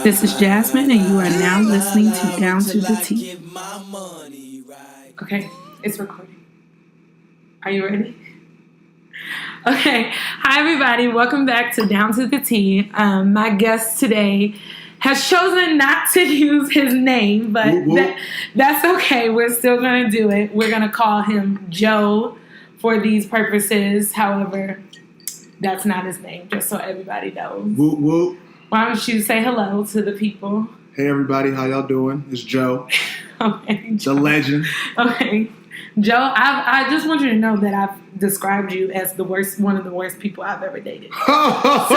This is Jasmine, and you are now listening to Down to the T. Okay, it's recording. Are you ready? Okay. Hi, everybody. Welcome back to Down to the T. My guest today has chosen not to use his name, but that's okay. We're still going to do it. We're going to call him Joe for these purposes. However, that's not his name, just so everybody knows. Whoop, whoop. Why don't you say hello to the people? Hey, everybody. How y'all doing? It's Joe. Okay, Joe. The legend. Okay. Joe, I just want you to know that I've described you as one of the worst people I've ever dated. so I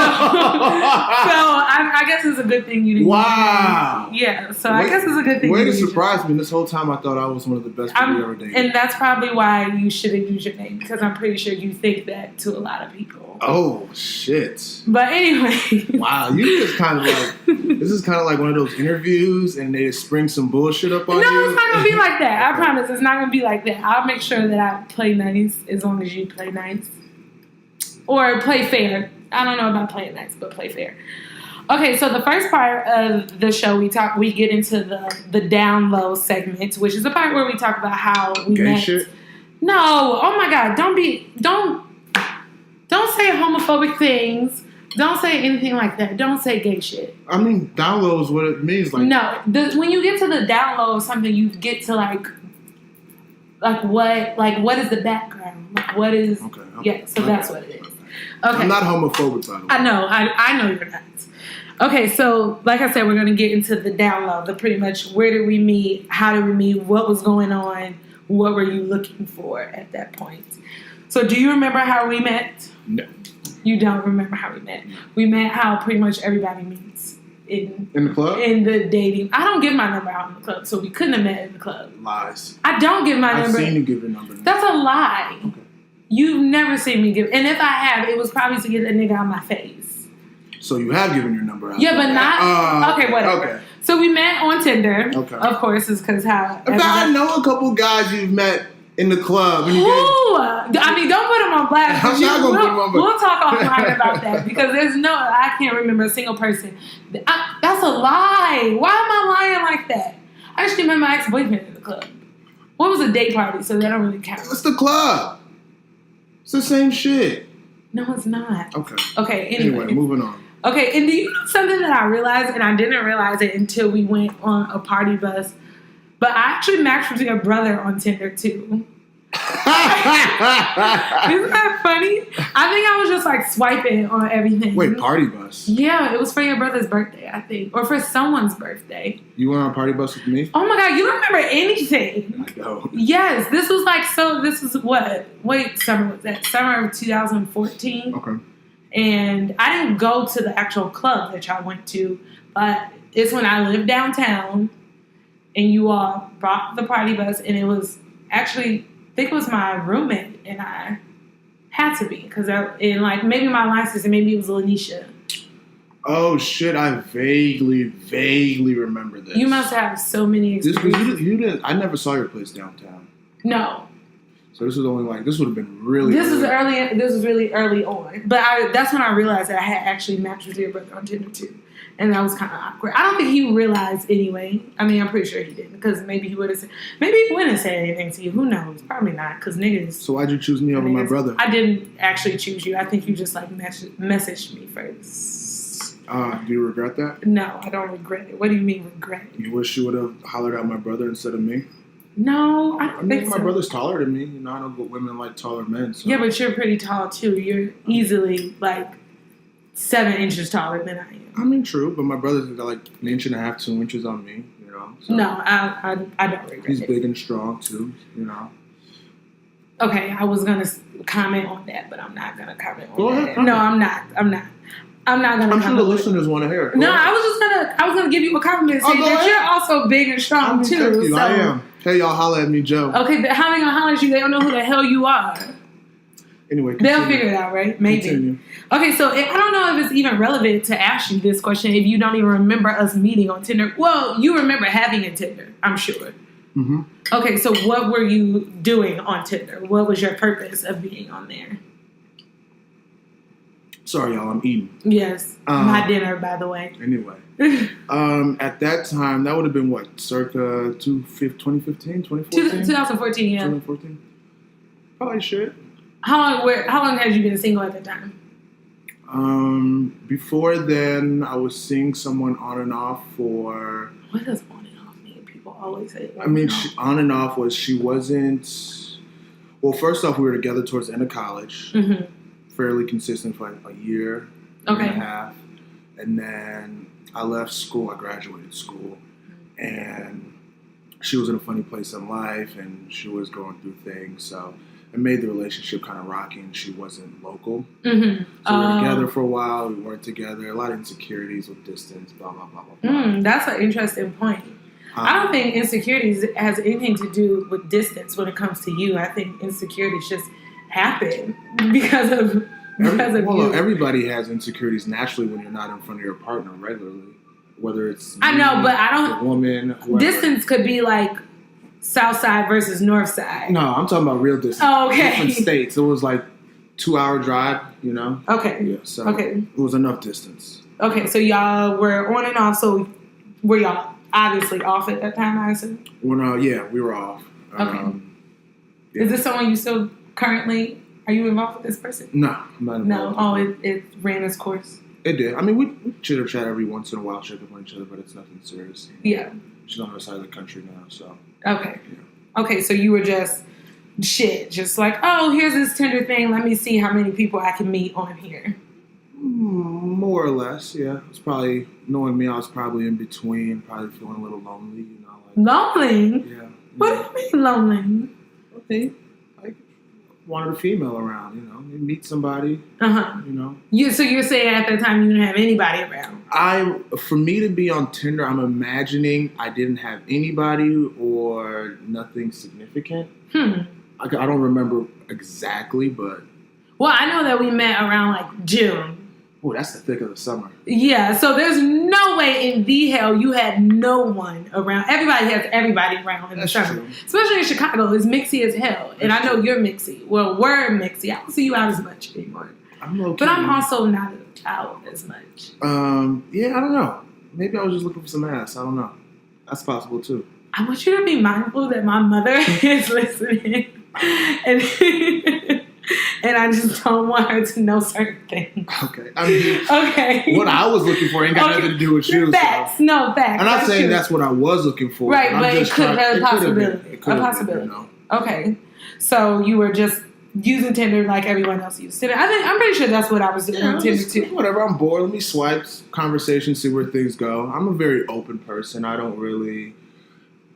guess it's a good thing you didn't. Wow. Yeah, so I guess it's a good thing. Way to surprise me. This whole time I thought I was one of the best people you ever dated. And that's probably why you shouldn't use your name, because I'm pretty sure you think that to a lot of people. Oh, shit. But anyway. Wow, you just kind of like, this is kind of like one of those interviews and they just spring some bullshit up on you. No, it's not going to be like that. I promise it's not going to be like that. I'll make sure that I play nice as long as you play nice. Or play fair. I don't know about playing nice, but play fair. Okay, so the first part of the show, we get into the down low segment, which is the part where we talk about how we Gay met. Shit? No, oh my God, don't say homophobic things. Don't say anything like that. Don't say gay shit. I mean, down low is what it means. Like, no, when you get to the down low of something, you get to like what is the background? Like what is? Okay. Yeah, so that's what it is. Okay. I'm not homophobic, by the way. I know. I know you're not. Okay, so like I said, we're gonna get into the down low. The pretty much where did we meet? How did we meet? What was going on? What were you looking for at that point? So do you remember how we met? No. You don't remember how we met. We met how pretty much everybody meets. In the club? In the dating. I don't give my number out in the club, so we couldn't have met in the club. Lies. I don't give my number. I've seen you give your number. That's a lie. Okay. You've never seen me give. And if I have, it was probably to get a nigga on my face. So you have given your number out. Yeah, but not. Okay, whatever. Okay. So we met on Tinder. Okay. Of course, it's because how. In fact, I know a couple guys you've met in the club. Who? I mean, don't put them on blast. I'm not going to put them on blast. We'll talk offline about that because I can't remember a single person. That's a lie. Why am I lying like that? I actually met my ex-boyfriend in the club. What was a day party, so that don't really count. It's the club. It's the same shit. No, it's not. Okay. Okay, anyway. Moving on. Okay, and do you know something that I realized, and I didn't realize it until we went on a party bus, but I actually matched with your brother on Tinder, too. Isn't that funny? I think I was just, like, swiping on everything. Wait, party bus? Yeah, it was for your brother's birthday, I think. Or for someone's birthday. You went on a party bus with me? Oh, my God, you don't remember anything. I don't. Yes, this was what? Wait, summer was that? Summer of 2014? Okay. And I didn't go to the actual club that y'all went to, but it's when I lived downtown and you all brought the party bus, and it was actually, I think it was my roommate and I had to be, because maybe my line sister, maybe it was Lanisha. Oh shit, I vaguely remember this. You must have so many experiences. You didn't, I never saw your place downtown. No. So this was only this would have been really This was really early on. But that's when I realized that I had actually matched with your brother on Tinder too. And that was kind of awkward. I don't think he realized anyway. I mean, I'm pretty sure he didn't, because maybe he wouldn't have said anything to you. Who knows? Probably not, because niggas. So why'd you choose me over my brother? I didn't actually choose you. I think you just messaged me first. Do you regret that? No, I don't regret it. What do you mean regret it? You wish you would have hollered at my brother instead of me? No, I don't think so. My brother's taller than me. I know what women like taller men. So. Yeah, but you're pretty tall too. You're easily 7 inches taller than I am. I mean, true, but my brother's like an inch and a half, 2 inches on me. You know. So. No, I don't regret it. He's big and strong too. You know. Okay, I was gonna comment on that, but I'm not gonna comment on Go that. ahead, comment. No, I'm not gonna. I'm sure the listeners want to hear it. No, I was gonna give you a compliment, saying that you're also big and strong too. Thank you. So. I am. Hey, y'all, holla at me, Joe. Okay, but how they gonna holler at you? They don't know who the hell you are. Anyway, continue. They'll figure it out, right? Maybe. Continue. Okay, so I don't know if it's even relevant to ask you this question if you don't even remember us meeting on Tinder. Well, you remember having a Tinder, I'm sure. Mm-hmm. Okay, so what were you doing on Tinder? What was your purpose of being on there? Sorry, y'all, I'm eating. Yes, my dinner, by the way. Anyway, at that time, that would have been what, circa 2015, 2014? 2014, yeah. 2014. Probably shit. How long had you been single at the time? Before then, I was seeing someone on and off for. What does on and off mean? People always say. On and off was she wasn't. Well, first off, we were together towards the end of college. Mm-hmm. Fairly consistent for like a year, okay, and a half, and then I left school. I graduated school, and she was in a funny place in life, and she was going through things, so it made the relationship kind of rocky, and she wasn't local. Mm-hmm. So we were together for a while. We weren't together. A lot of insecurities with distance. Blah blah blah blah blah. That's an interesting point. I don't think insecurities has anything to do with distance when it comes to you. I think insecurities just happen because of you. Everybody has insecurities naturally when you're not in front of your partner regularly. Whether it's I know, but I don't. A woman. Whoever. Distance could be like South Side versus North Side. No, I'm talking about real distance. Oh, okay. Different states. It was like 2-hour drive. You know. Okay. Yeah. So it was enough distance. Okay, so y'all were on and off. So were y'all obviously off at that time? I assume. Well, yeah, we were off. Okay. Yeah. Is this someone you still currently? Are you involved with this person? No, I'm not involved. No. Oh, it ran its course. It did. I mean, we chitter chat every once in a while, check up on each other, but it's nothing serious. Yeah. She's on the other side of the country now, so. Okay. Yeah. Okay, so you were just like, oh, here's this Tinder thing. Let me see how many people I can meet on here. More or less, yeah. It's probably, knowing me, I was probably in between, probably feeling a little lonely, you know. Lonely? Yeah. What do you mean lonely? Okay. Like, wanted a female around, you know. You meet somebody, you know. So you're saying at that time you didn't have anybody around? For me to be on Tinder, I'm imagining I didn't have anybody or nothing significant. I don't remember exactly, but. Well, I know that we met around like June. Oh, that's the thick of the summer. Yeah, so there's no way in the hell you had no one around. Everybody has everybody around in the summer. True. Especially in Chicago, it's mixy as hell. And I know you're mixy. Well, we're mixy. I don't see you out as much anymore. But I'm also not out as much. Yeah, I don't know. Maybe I was just looking for some ass. I don't know. That's possible too. I want you to be mindful that my mother is listening. And I just don't want her to know certain things. Okay. I mean, what I was looking for ain't got nothing to do with you. Facts. So. No, facts. I'm not saying that's what I was looking for. Right, but it could have a possibility. A possibility. You know? Okay. So you were just using Tinder like everyone else used Tinder. I'm pretty sure that's what I was doing on Tinder too. Whatever, I'm bored. Let me swipe, conversation, see where things go. I'm a very open person. I don't really...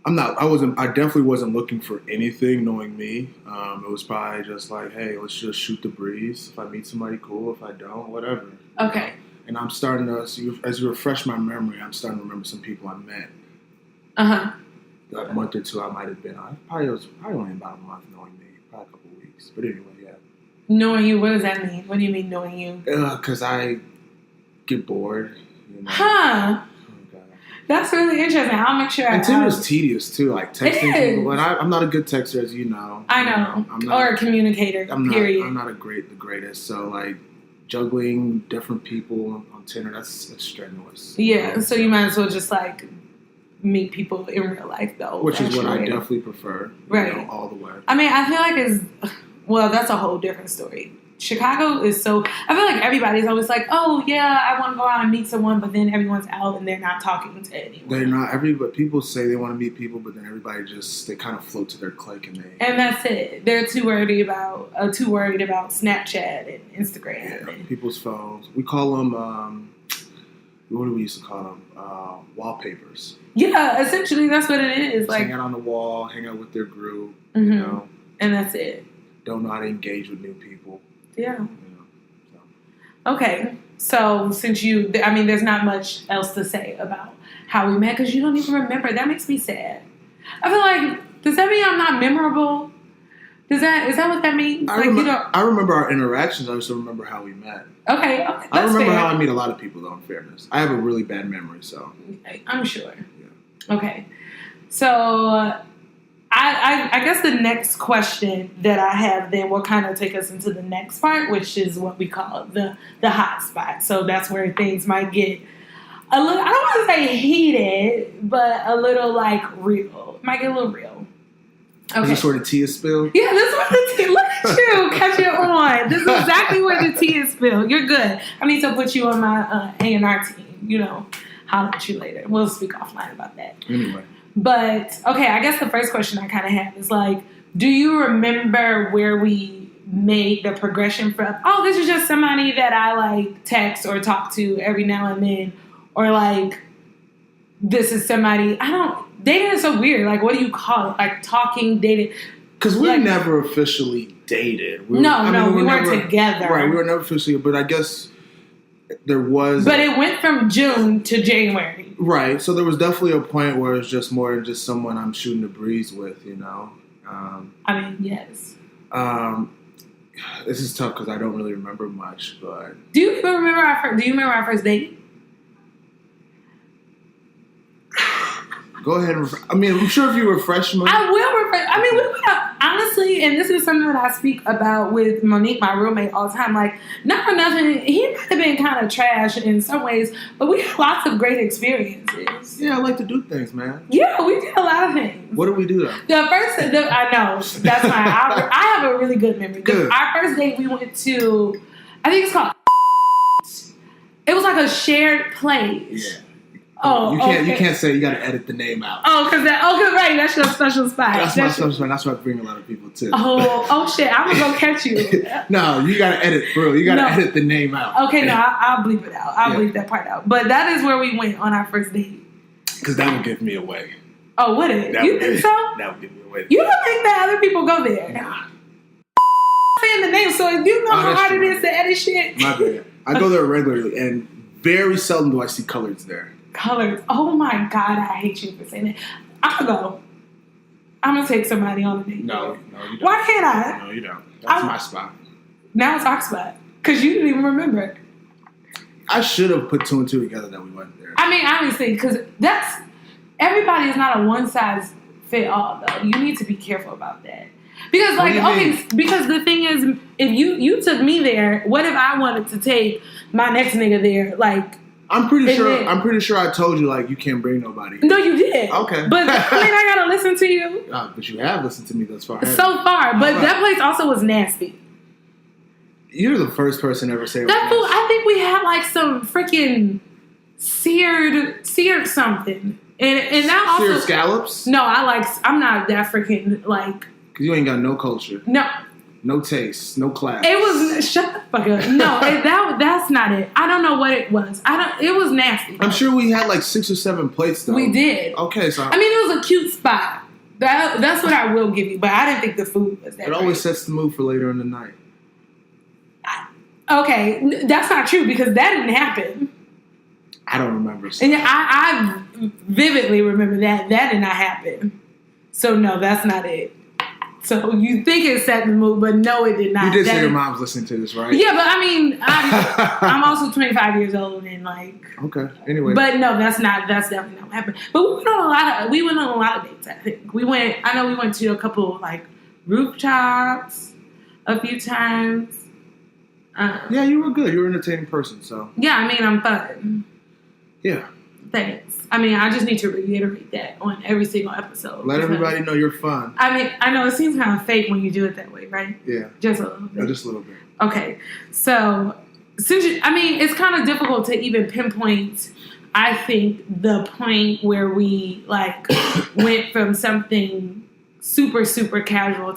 I definitely wasn't looking for anything, knowing me. It was probably just like, hey, let's just shoot the breeze. If I meet somebody, cool. If I don't, whatever. Okay. And I'm starting to, as you refresh my memory, I'm starting to remember some people I met. That month or two I might have been on. It was probably only about a month knowing me. Probably a couple of weeks. But anyway, yeah. Knowing you, what does that mean? What do you mean knowing you? Because I get bored. You know? That's really interesting. I'll make sure. And Tinder's tedious too, like texting people. And I'm not a good texter, as you know. I know. I'm not, or a communicator. Period. I'm not the greatest. So like juggling different people on Tinder, that's strenuous. Yeah. So you might as well just like meet people in real life, though. Which is what I definitely prefer. Right. You know, all the way. I mean, I feel like that's a whole different story. Chicago is so... I feel like everybody's always like, oh, yeah, I want to go out and meet someone, but then everyone's out and they're not talking to anyone. They're not... People say they want to meet people, but then everybody just... They kind of float to their clique and they... And that's it. They're too worried about Snapchat and Instagram. Yeah, and people's phones. We call them... what do we used to call them? Wallpapers. Yeah, essentially that's what it is. Like, hang out on the wall, hang out with their group, you know. And that's it. Don't know how to engage with new people. Yeah. Okay. So since there's not much else to say about how we met because you don't even remember. That makes me sad. I feel like, does that mean I'm not memorable? Is that what that means? I remember our interactions. I just don't remember how we met. Okay. I remember how I meet a lot of people, though, in fairness. I have a really bad memory, so. I'm sure. Yeah. Okay. So I guess the next question that I have then will kind of take us into the next part, which is what we call the hot spot. So that's where things might get a little, I don't want to say heated, but a little like real. Might get a little real. Okay. Is this where the tea is spilled? Yeah, this is where the tea. Look at you, catch it on. This is exactly where the tea is spilled. You're good. I need to put you on my A&R team. You know, holler at you later. We'll speak offline about that. Anyway. But, okay, I guess the first question I kind of have is like, do you remember where we made the progression from, oh, this is just somebody that I like text or talk to every now and then, or like, this is somebody, dating is so weird. Like, what do you call it? Like, talking, dating. Because we like, never officially dated. We weren't together. Right, we were never officially, but I guess there was. But it went from June to January. Right, so there was definitely a point where it's just more than just someone I'm shooting the breeze with, you know? Yes. This is tough because I don't really remember much, but... Do you remember our first date? Go ahead and I'm sure if you refresh me. I will refresh. We went out, honestly, and this is something that I speak about with Monique, my roommate, all the time. Like, not for nothing, he might have been kind of trash in some ways, but we had lots of great experiences. Yeah, I like to do things, man. Yeah, we did a lot of things. What did we do, though? I know, that's fine. I have a really good memory. Good. Our first date, we went to, I think it's called, it was like a shared place. Yeah. Oh, you can't say, you got to edit the name out. Cause right, that's your special spot. That's my special spot. That's why I bring a lot of people too. Oh shit, I'm gonna go catch you. No, you got to edit, bro. You got to edit the name out. Okay, no, I'll bleep it out. I'll bleep that part out. But that is where we went on our first date. Because that would give me away. Oh, would it? You think so? That would give me away. You don't think that other people go there? Nah. Saying the name, so you know how hard it is to edit shit. My bad. I go there regularly, and very seldom do I see colors there. Colors. Oh my God, I hate you for saying that. I'll go. I'm gonna take somebody on a date. No, you don't. Why can't I? No, you don't. That's my spot. Now it's our spot. Because you didn't even remember. I should have put two and two together that we went there. Honestly, because everybody is not a one size fit all though. You need to be careful about that. Because because the thing is, if you took me there, what if I wanted to take my next nigga there? Like, I'm pretty sure I told you, like, you can't bring nobody. No, you did. Okay. But I gotta listen to you. But you have listened to me thus far. So far. But that place also was nasty. You're the first person ever say that food. I think we had like some freaking seared something. And that also seared scallops? No, I'm not that freaking like. Because you ain't got no culture. No. No taste, no class. It was shut the fuck up. No, that's not it. I don't know what it was. It was nasty. I'm sure we had like 6 or 7 plates though. We did. Okay, so it was a cute spot. That's what I will give you. But I didn't think the food was that. It always sets the mood for later in the night. Okay, that's not true because that didn't happen. I don't remember. And I vividly remember that did not happen. So no, that's not it. So you think it set the mood, but no, it did not. You did say your mom's listening to this, right? Yeah, but I'm also 25 years old and like. Okay. Anyway. But no, that's definitely not what happened. But we went on a lot of dates. I think I know we went to a couple like rooftops a few times. Yeah, you were good. You were an entertaining person, so. Yeah, I'm fun. Yeah. Thanks. I just need to reiterate that on every single episode. Let everybody know you're fun. I know it seems kind of fake when you do it that way, right? Yeah. Just a little bit. Just a little bit. Okay. So, it's kind of difficult to even pinpoint, I think, the point where we, like, went from something super, super casual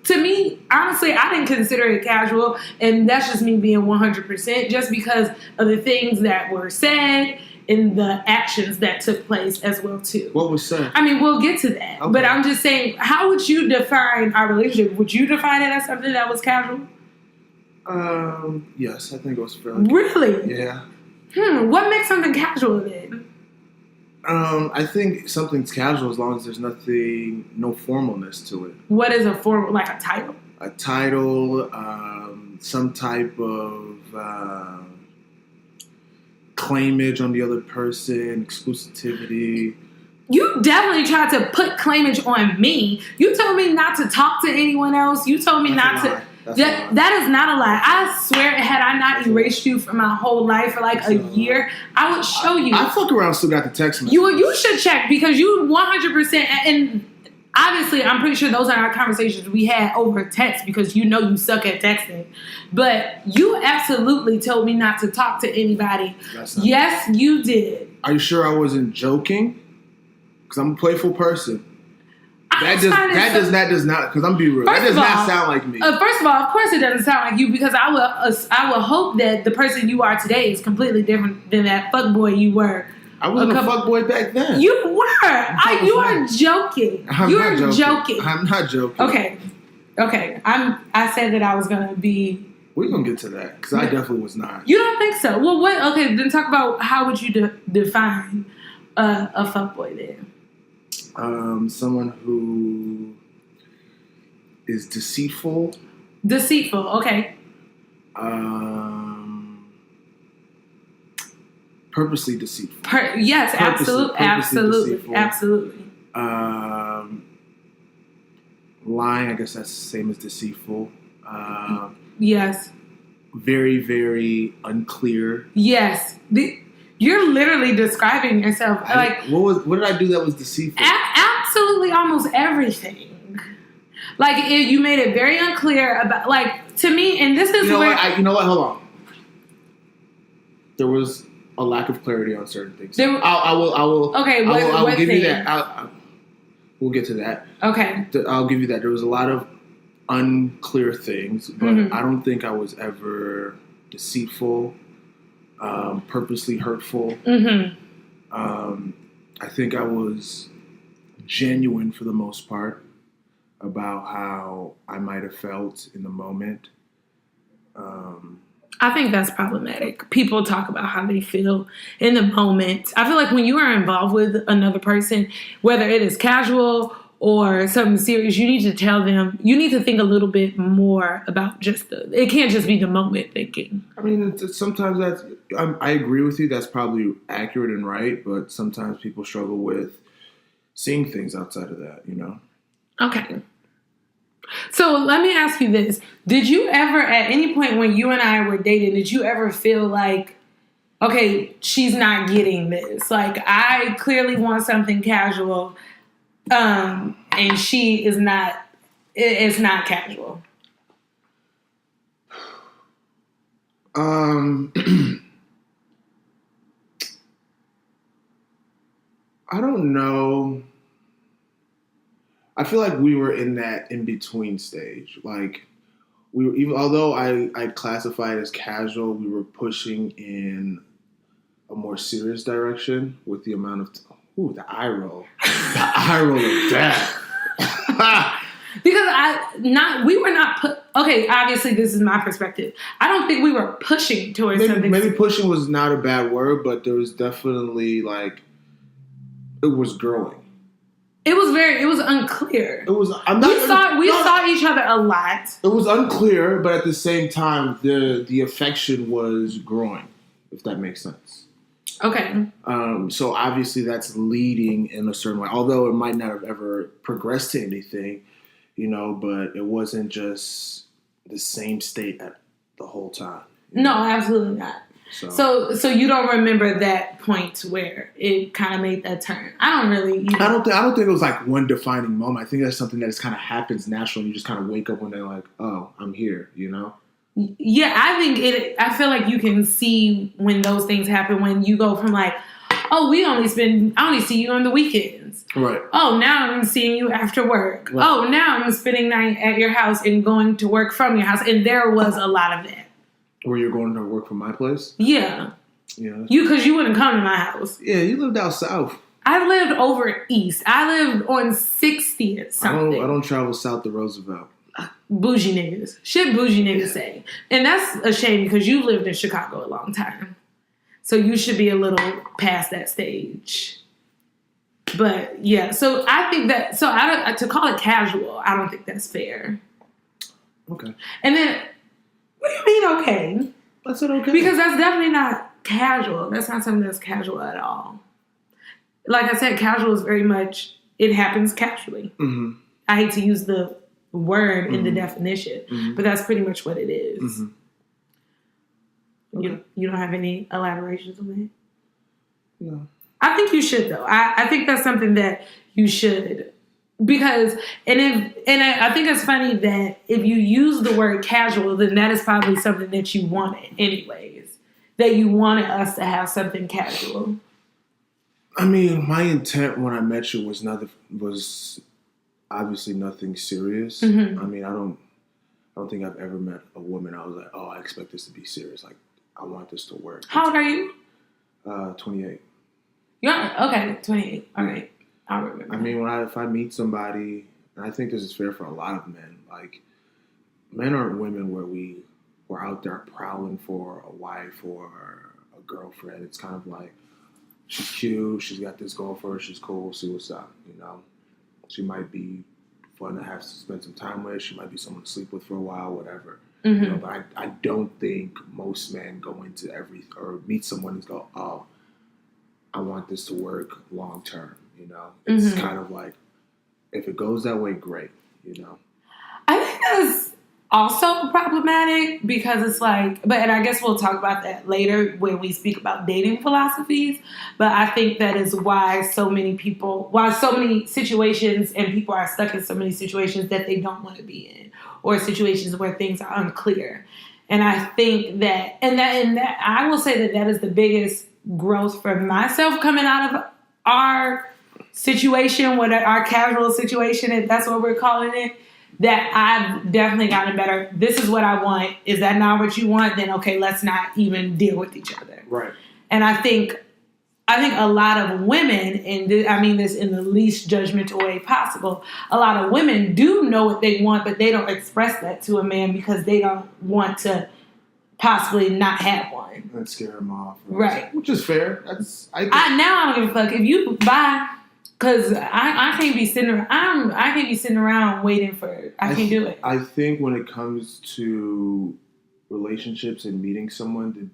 to me, honestly, I didn't consider it casual, and that's just me being 100% just because of the things that were said and the actions that took place as well, too. What was said? We'll get to that. Okay. But I'm just saying, how would you define our relationship? Would you define it as something that was casual? Yes, I think it was fairly Really? Yeah. What makes something casual then? I think something's casual as long as there's no formalness to it. What is a formal, like a title? A title, some type of claimage on the other person, exclusivity. You definitely tried to put claimage on me. You told me not to talk to anyone else. You told me not to. That is not a lie. I swear, had I not erased you from my whole life for like a year, I would show you. I fuck around, still got the text message. You should check because you 100%. And obviously, I'm pretty sure those are our conversations we had over text because you know you suck at texting. But you absolutely told me not to talk to anybody. Yes, you did. Are you sure I wasn't joking? Because I'm a playful person. That does not. Because I'm being real. That does not sound like me. First of all, of course it doesn't sound like you because I will hope that the person you are today is completely different than that fuckboy you were. I wasn't a fuckboy back then. You were. You are joking. You are joking. I'm not joking. Okay. I said that I was gonna be. We're gonna get to that because I definitely was not. You don't think so? Well, what? Okay, then talk about how would you define a fuckboy then? Someone who is deceitful. Deceitful, okay. Purposely deceitful. Yes, absolutely. Lying, I guess that's the same as deceitful. Yes. Very, very unclear. Yes. You're literally describing yourself what did I do that was deceitful? Absolutely, almost everything. Like you made it very unclear about, like, to me, and this is where you know what? Hold on. There was a lack of clarity on certain things. I will. Okay, I will give you that. We'll get to that. Okay. I'll give you that. There was a lot of unclear things, but I don't think I was ever deceitful. Purposely hurtful. I think I was genuine for the most part about how I might have felt in the moment. I think that's problematic. People talk about how they feel in the moment. I feel like when you are involved with another person, whether it is casual or something serious, you need to tell them, you need to think a little bit more about it can't just be the moment thinking. I mean, sometimes I agree with you. That's probably accurate and right, but sometimes people struggle with seeing things outside of that, you know? Okay. So let me ask you this. Did you ever, at any point when you and I were dating, did you ever feel like, okay, she's not getting this? Like, I clearly want something casual. And she is not. It's not casual. I don't know. I feel like we were in that in between stage. Like we were, even although I classify it as casual, we were pushing in a more serious direction with the amount of. The eye roll. The eye roll of death. Because we were not okay, obviously this is my perspective. I don't think we were pushing towards something. Maybe pushing was not a bad word, but there was definitely it was growing. It was unclear. We saw each other a lot. It was unclear, but at the same time the affection was growing, if that makes sense. Okay. So obviously that's leading in a certain way, although it might not have ever progressed to anything, you know, but it wasn't just the same state at the whole time. No, absolutely not. So you don't remember that point where it kind of made that turn? I don't really. I don't think it was like one defining moment. I think that's something that just kind of happens naturally. You just kind of wake up one day like, oh, I'm here, you know? Yeah, I feel like you can see when those things happen when you go from like, oh, I only see you on the weekends. Right. Oh, now I'm seeing you after work. Right. Oh, now I'm spending night at your house and going to work from your house. And there was a lot of that. Where you're going to work from my place? Yeah. Yeah. Because you wouldn't come to my house. Yeah, you lived out south. I lived over east. I lived on 60th something. I don't travel south to Roosevelt. Bougie niggas. Shit bougie niggas say. And that's a shame because you lived in Chicago a long time. So you should be a little past that stage. But yeah, so I think that, to call it casual, I don't think that's fair. Okay. And then, what do you mean okay? I said okay. Because that's definitely not casual. That's not something that's casual at all. like I said, casual is very much, it happens casually. Mm-hmm. I hate to use the word in the Mm-hmm. definition, Mm-hmm. but that's pretty much what it is. Mm-hmm. Okay. You don't have any elaborations on that? No. I think you should, though. I think that's something that you should. Because, I think it's funny that if you use the word casual, then that is probably something that you wanted anyways. That you wanted us to have something casual. I mean, my intent when I met you was obviously nothing serious. Mm-hmm. I mean, I don't think I've ever met a woman I was like, oh, I expect this to be serious. Like, I want this to work. How old are you? 28. You're okay, 28. All right. I'll remember. I mean, if I meet somebody, and I think this is fair for a lot of men, like, men aren't women where we're out there prowling for a wife or a girlfriend. It's kind of like, she's cute, she's got this going for her, she's cool, see what's up, you know? She might be fun to have to spend some time with, she might be someone to sleep with for a while, whatever. Mm-hmm. You know, but I don't think most men go into or meet someone and go, oh, I want this to work long term, you know? It's kind of like, if it goes that way, great, you know? I think that's also problematic because it's like, and I guess we'll talk about that later when we speak about dating philosophies, but I think that is why so many situations and people are stuck in so many situations that they don't want to be in, or situations where things are unclear. And I think that I will say that is the biggest growth for myself coming out of our situation, our casual situation, if that's what we're calling it, that I've definitely gotten better. This is what I want. Is that not what you want? Then okay, let's not even deal with each other. Right. And I think a lot of women, and I mean this in the least judgmental way possible, a lot of women do know what they want, but they don't express that to a man because they don't want to possibly not have one. And scare him off. Right. Which is fair. Now I don't give a fuck. If you buy, because I can't be sitting around. I can't be sitting around waiting for. I can't do it. I think when it comes to relationships and meeting someone,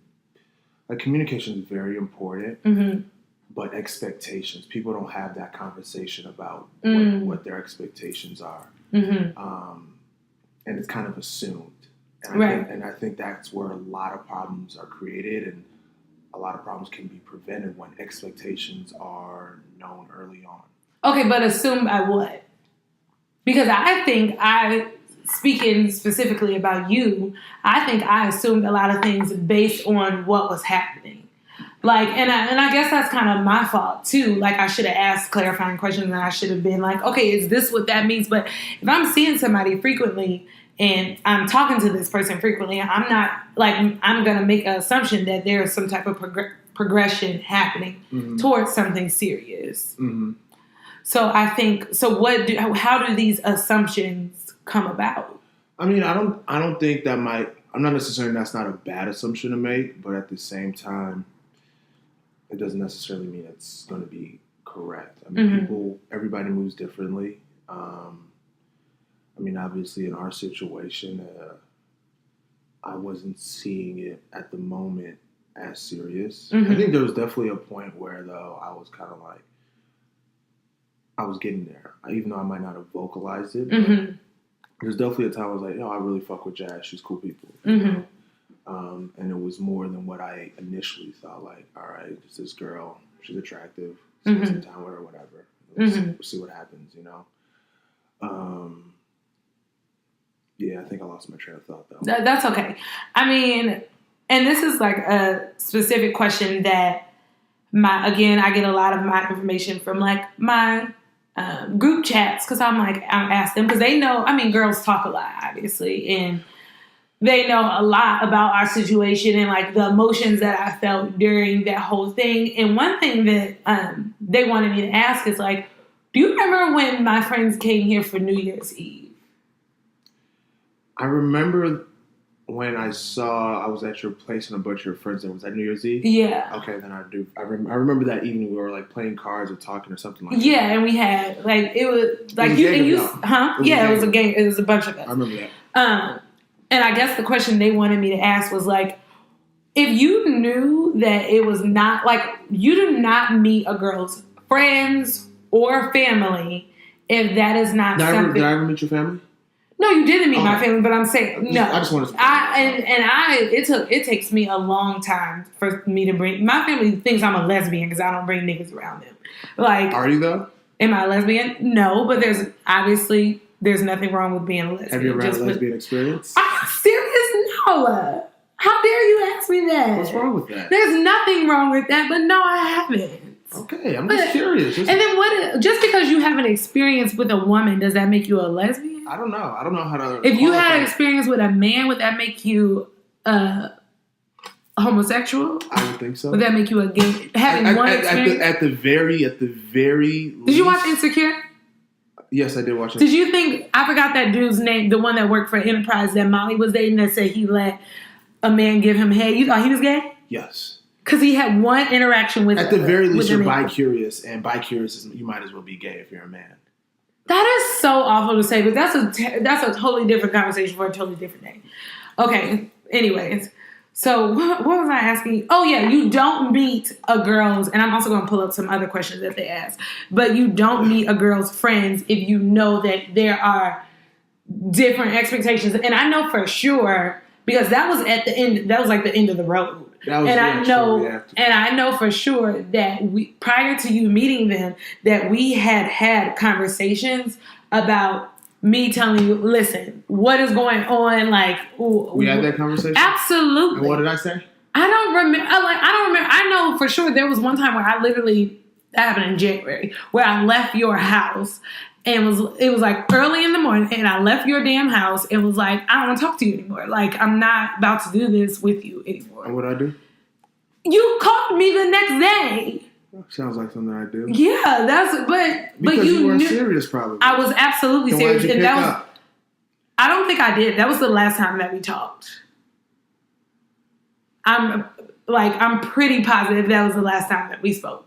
communication is very important. Mm-hmm. But expectations, people don't have that conversation about what their expectations are, mm-hmm. And it's kind of assumed. And I think that's where a lot of problems are created, and a lot of problems can be prevented when expectations are known early on. Okay, but assumed by what? Because I think speaking specifically about you, I think I assumed a lot of things based on what was happening. Like, and I guess that's kind of my fault too. Like, I should have asked clarifying questions, and I should have been like, okay, is this what that means? But if I'm seeing somebody frequently and I'm talking to this person frequently, I'm not like, I'm going to make an assumption that there is some type of progression happening mm-hmm. towards something serious. Mm-hmm. So I think, how do these assumptions come about? I mean, I don't think that I'm not necessarily, that's not a bad assumption to make, but at the same time, it doesn't necessarily mean it's going to be correct. I mean, mm-hmm. everybody moves differently. I mean, obviously in our situation, I wasn't seeing it at the moment as serious. Mm-hmm. I think there was definitely a point where, though, I was kind of like, I was getting there, even though I might not have vocalized it. Mm-hmm. There's definitely a time I was like, I really fuck with Jasz. She's cool people. Mm-hmm. And it was more than what I initially thought. Like, all right, it's this girl. She's attractive. Mm-hmm. Spend some time with her, whatever. We'll see what happens, you know? Yeah, I think I lost my train of thought, though. That's okay. I mean, and this is like a specific question that I get a lot of my information from like my group chats, because I'm ask them, because they know, I mean, girls talk a lot, obviously, and they know a lot about our situation and like the emotions that I felt during that whole thing. And one thing that they wanted me to ask is like, do you remember when my friends came here for New Year's Eve? I remember when I was at your place and a bunch of your friends there. Was that New Year's Eve? Yeah. Okay, then I do. I remember that evening we were like playing cards or talking or something like that. Yeah, and we had like, it was like it was a game. It was a bunch of us. I remember that. And I guess the question they wanted me to ask was like, if you knew that it was not like, you do not meet a girl's friends or family if that is not something. Did I ever meet your family? No, you didn't meet my family, but I'm saying no. I just wanted to. It takes me a long time for me to bring my family thinks I'm a lesbian because I don't bring niggas around them. Like, are you though? Am I a lesbian? No, but there's nothing wrong with being a lesbian. Have you ever had a lesbian experience? Are you serious? No. How dare you ask me that? What's wrong with that? There's nothing wrong with that, but no, I haven't. Okay, I'm just curious. And then just because you have an experience with a woman, does that make you a lesbian? I don't know. I don't know how to. If you had an experience with a man, would that make you homosexual? I would think so. Would that make you a gay? Having one experience? At the very least. Did you watch Insecure? Yes, I did watch it. Did you think, I forgot that dude's name, the one that worked for Enterprise that Molly was dating that said he let a man give him head? You thought he was gay? Yes. Because he had one interaction with At the very least, you're bi-curious, and bi-curious is, you might as well be gay if you're a man. That is so awful to say, but that's a totally different conversation for a totally different day. Okay, anyways. So what was I asking? Oh, yeah, you don't meet a girl's, and I'm also going to pull up some other questions that they asked, but you don't meet a girl's friends if you know that there are different expectations. And I know for sure, because that was at the end, that was like the end of the road. I know for sure that prior to you meeting them, that we had conversations about me telling you, listen, what is going on? Like, we had that conversation? Absolutely. And what did I say? I don't remember. I know for sure there was one time where that happened in January, where I left your house and it was like early in the morning, and I left your damn house and was like, I don't want to talk to you anymore. Like, I'm not about to do this with you anymore. And what'd I do? You called me the next day. Sounds like something I do. Yeah, but you weren't knew, serious, probably. I was absolutely then serious, why'd you and pick that was. Up? I don't think I did. That was the last time that we talked. I'm pretty positive that was the last time that we spoke.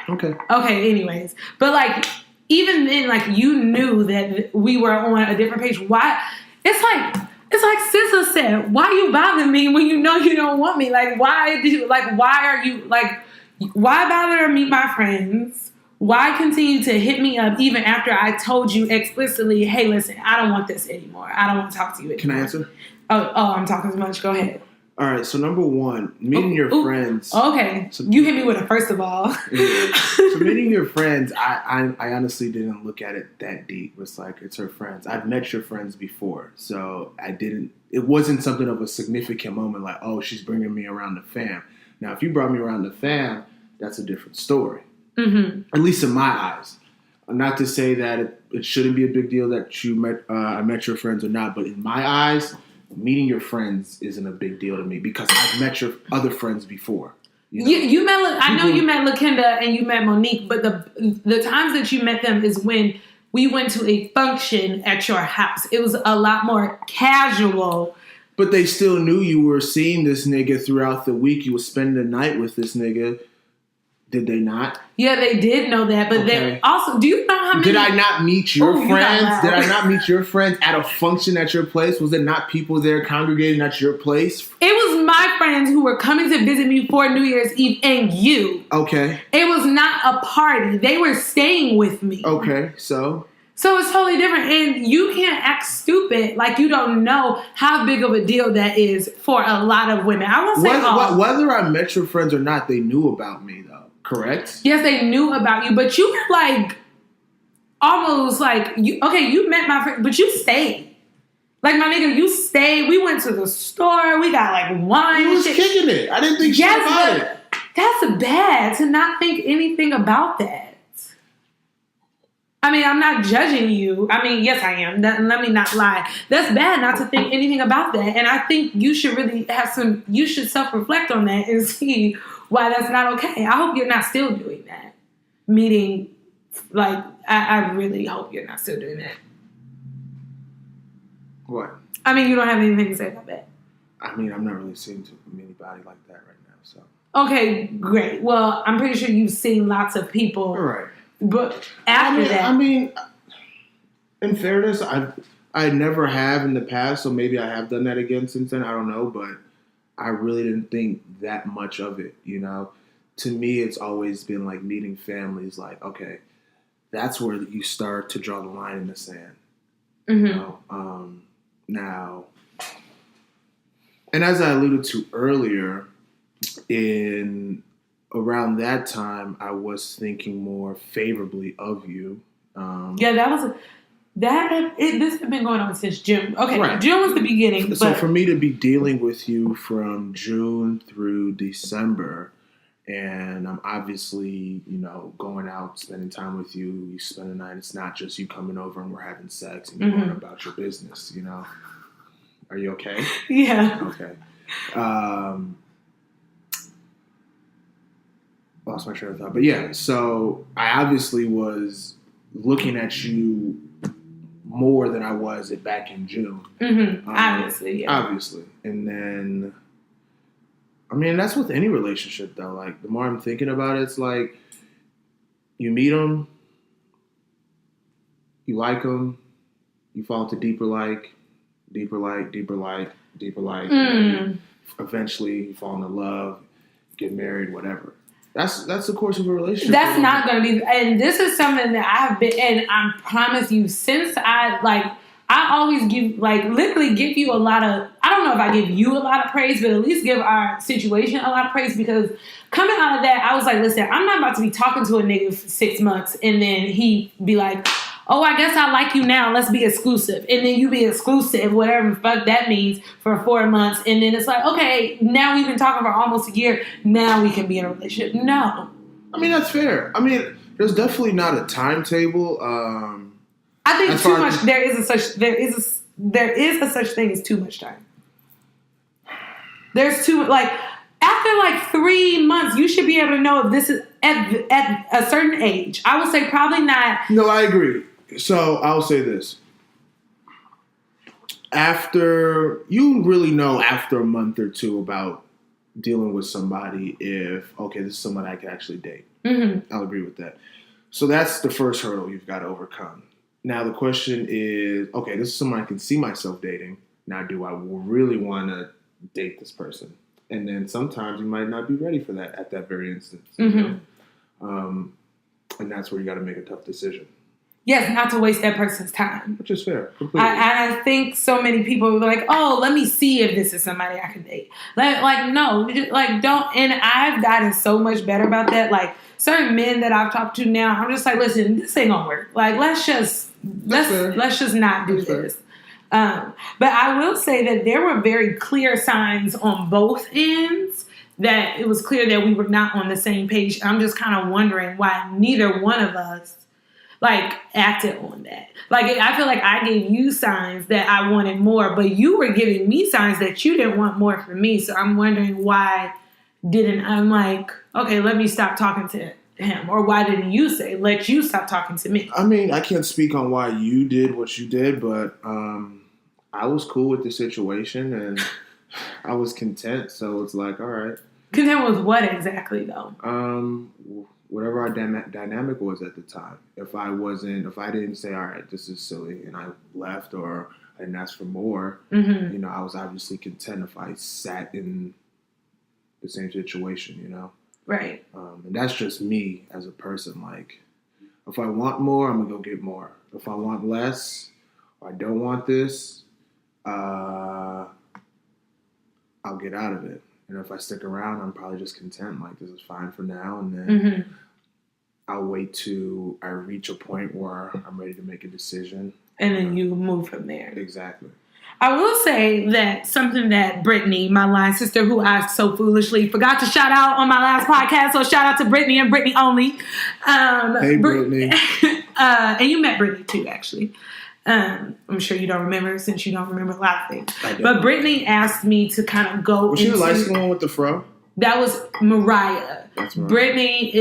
Okay. Anyways, but like even then, like you knew that we were on a different page. Why? It's like Sissa said. Why you bother me when you know you don't want me? Like why bother to meet my friends? Why continue to hit me up even after I told you explicitly, hey, listen, I don't want this anymore. I don't want to talk to you anymore. Can I answer? Oh, I'm talking too much. Go ahead. All right, so number one, meeting your friends. Okay, so, you hit me with it first of all. Yeah. So meeting your friends, I honestly didn't look at it that deep. It's like, it's her friends. I've met your friends before, so it wasn't something of a significant moment like, oh, she's bringing me around the fam. Now, if you brought me around the fam, that's a different story. Mm-hmm. At least in my eyes. Not to say that it shouldn't be a big deal that I met your friends or not, but in my eyes, meeting your friends isn't a big deal to me because I've met your other friends before. You know? I know you met LaKenda and you met Monique, but the times that you met them is when we went to a function at your house. It was a lot more casual. But they still knew you were seeing this nigga throughout the week. You were spending the night with this nigga. Did they not? Yeah, they did know that, but they also. Do you know how many? Did I not meet your friends? Did I not meet your friends at a function at your place? Was there not people there congregating at your place? It was my friends who were coming to visit me for New Year's Eve, and you. Okay. It was not a party. They were staying with me. Okay, so it's totally different, and you can't act stupid like you don't know how big of a deal that is for a lot of women. I won't say whether I met your friends or not, they knew about me though. Correct? Yes, they knew about you, but you were like almost like you met my friend, but you stayed. Like my nigga, you stayed. We went to the store. We got like wine. You was kicking it. I didn't think shit about it. That's bad to not think anything about that. I mean, I'm not judging you. I mean, yes, I am. Let me not lie. That's bad not to think anything about that. And I think you should really you should self-reflect on that and see why that's not okay. I hope you're not still doing that. Meeting, like, I really hope you're not still doing that. What? I mean, you don't have anything to say about that. I mean, I'm not really seeing anybody like that right now, so. Okay, great. Well, I'm pretty sure you've seen lots of people. All right. But after that. I mean, in fairness, I never have in the past, so maybe I have done that again since then. I don't know, but I really didn't think that much of it, you know. to me, it's always been like meeting families. Like, okay, that's where you start to draw the line in the sand. Mm-hmm. You know? Now, and as I alluded to earlier, in around that time, I was thinking more favorably of you. This had been going on since June. Okay, right. June was the beginning. So for me to be dealing with you from June through December, and I'm obviously, going out, spending time with you. You spend the night. It's not just you coming over and we're having sex and you're going about your business. Are you okay? Yeah. Okay. Lost my train of thought, but yeah. So I obviously was looking at you more than I was back in June. Mm-hmm. Obviously, yeah. Obviously. And then, that's with any relationship, though. Like, the more I'm thinking about it, it's like, you meet them, you like them, you fall into deeper like, and eventually you fall into love, get married, whatever. That's the course of a relationship. That's not going to be, and this is something that I've been, and I promise you, since I always literally give you a lot of, I don't know if I give you a lot of praise, but at least give our situation a lot of praise, because coming out of that, I was like, listen, I'm not about to be talking to a nigga for 6 months and then he be like, oh, I guess I like you now, let's be exclusive. And then you be exclusive, whatever the fuck that means, for 4 months. And then it's like, okay, now we've been talking for almost a year, now we can be in a relationship. No. That's fair. There's definitely not a timetable. I think too much, there is a such thing as too much time. There's too, after 3 months, you should be able to know if this is at a certain age. I would say probably not. No, I agree. So I'll say this. You really know after a month or two about dealing with somebody if, okay, this is someone I can actually date. Mm-hmm. I'll agree with that. So that's the first hurdle you've got to overcome. Now the question is, okay, this is someone I can see myself dating. Now, do I really want to date this person? And then sometimes you might not be ready for that at that very instance. Mm-hmm. And that's where you got to make a tough decision. Yes, not to waste that person's time. Which is fair. Completely. I think so many people are like, oh, let me see if this is somebody I can date. No, don't. And I've gotten so much better about that. Certain men that I've talked to now, I'm just like, listen, this ain't gonna work. Let's just not do this. But I will say that there were very clear signs on both ends that it was clear that we were not on the same page. I'm just kind of wondering why neither one of us acted on that. I feel like I gave you signs that I wanted more, but you were giving me signs that you didn't want more from me. So I'm wondering why I'm like, okay, let me stop talking to him. Or why didn't you say, let you stop talking to me? I can't speak on why you did what you did, but I was cool with the situation and I was content. So it's like, all right. Content with what exactly, though? Whatever our dynamic was at the time. If I didn't say, all right, this is silly, and I left, or I didn't ask for more, mm-hmm. I was obviously content if I sat in the same situation, Right. And that's just me as a person. If I want more, I'm going to go get more. If I want less, or I don't want this, I'll get out of it. And if I stick around, I'm probably just content. This is fine for now. And then mm-hmm. I'll wait till I reach a point where I'm ready to make a decision. And then you move from there. Exactly. I will say that something that Brittany, my line sister, who I so foolishly forgot to shout out on my last podcast, so shout out to Brittany and Brittany only. Hey, Brittany. And you met Brittany too, actually. I'm sure you don't remember since you don't remember a lot of things. But Brittany asked me to kind of go Was she the light-skinned one with the fro? That was Mariah. That's Mariah. Brittany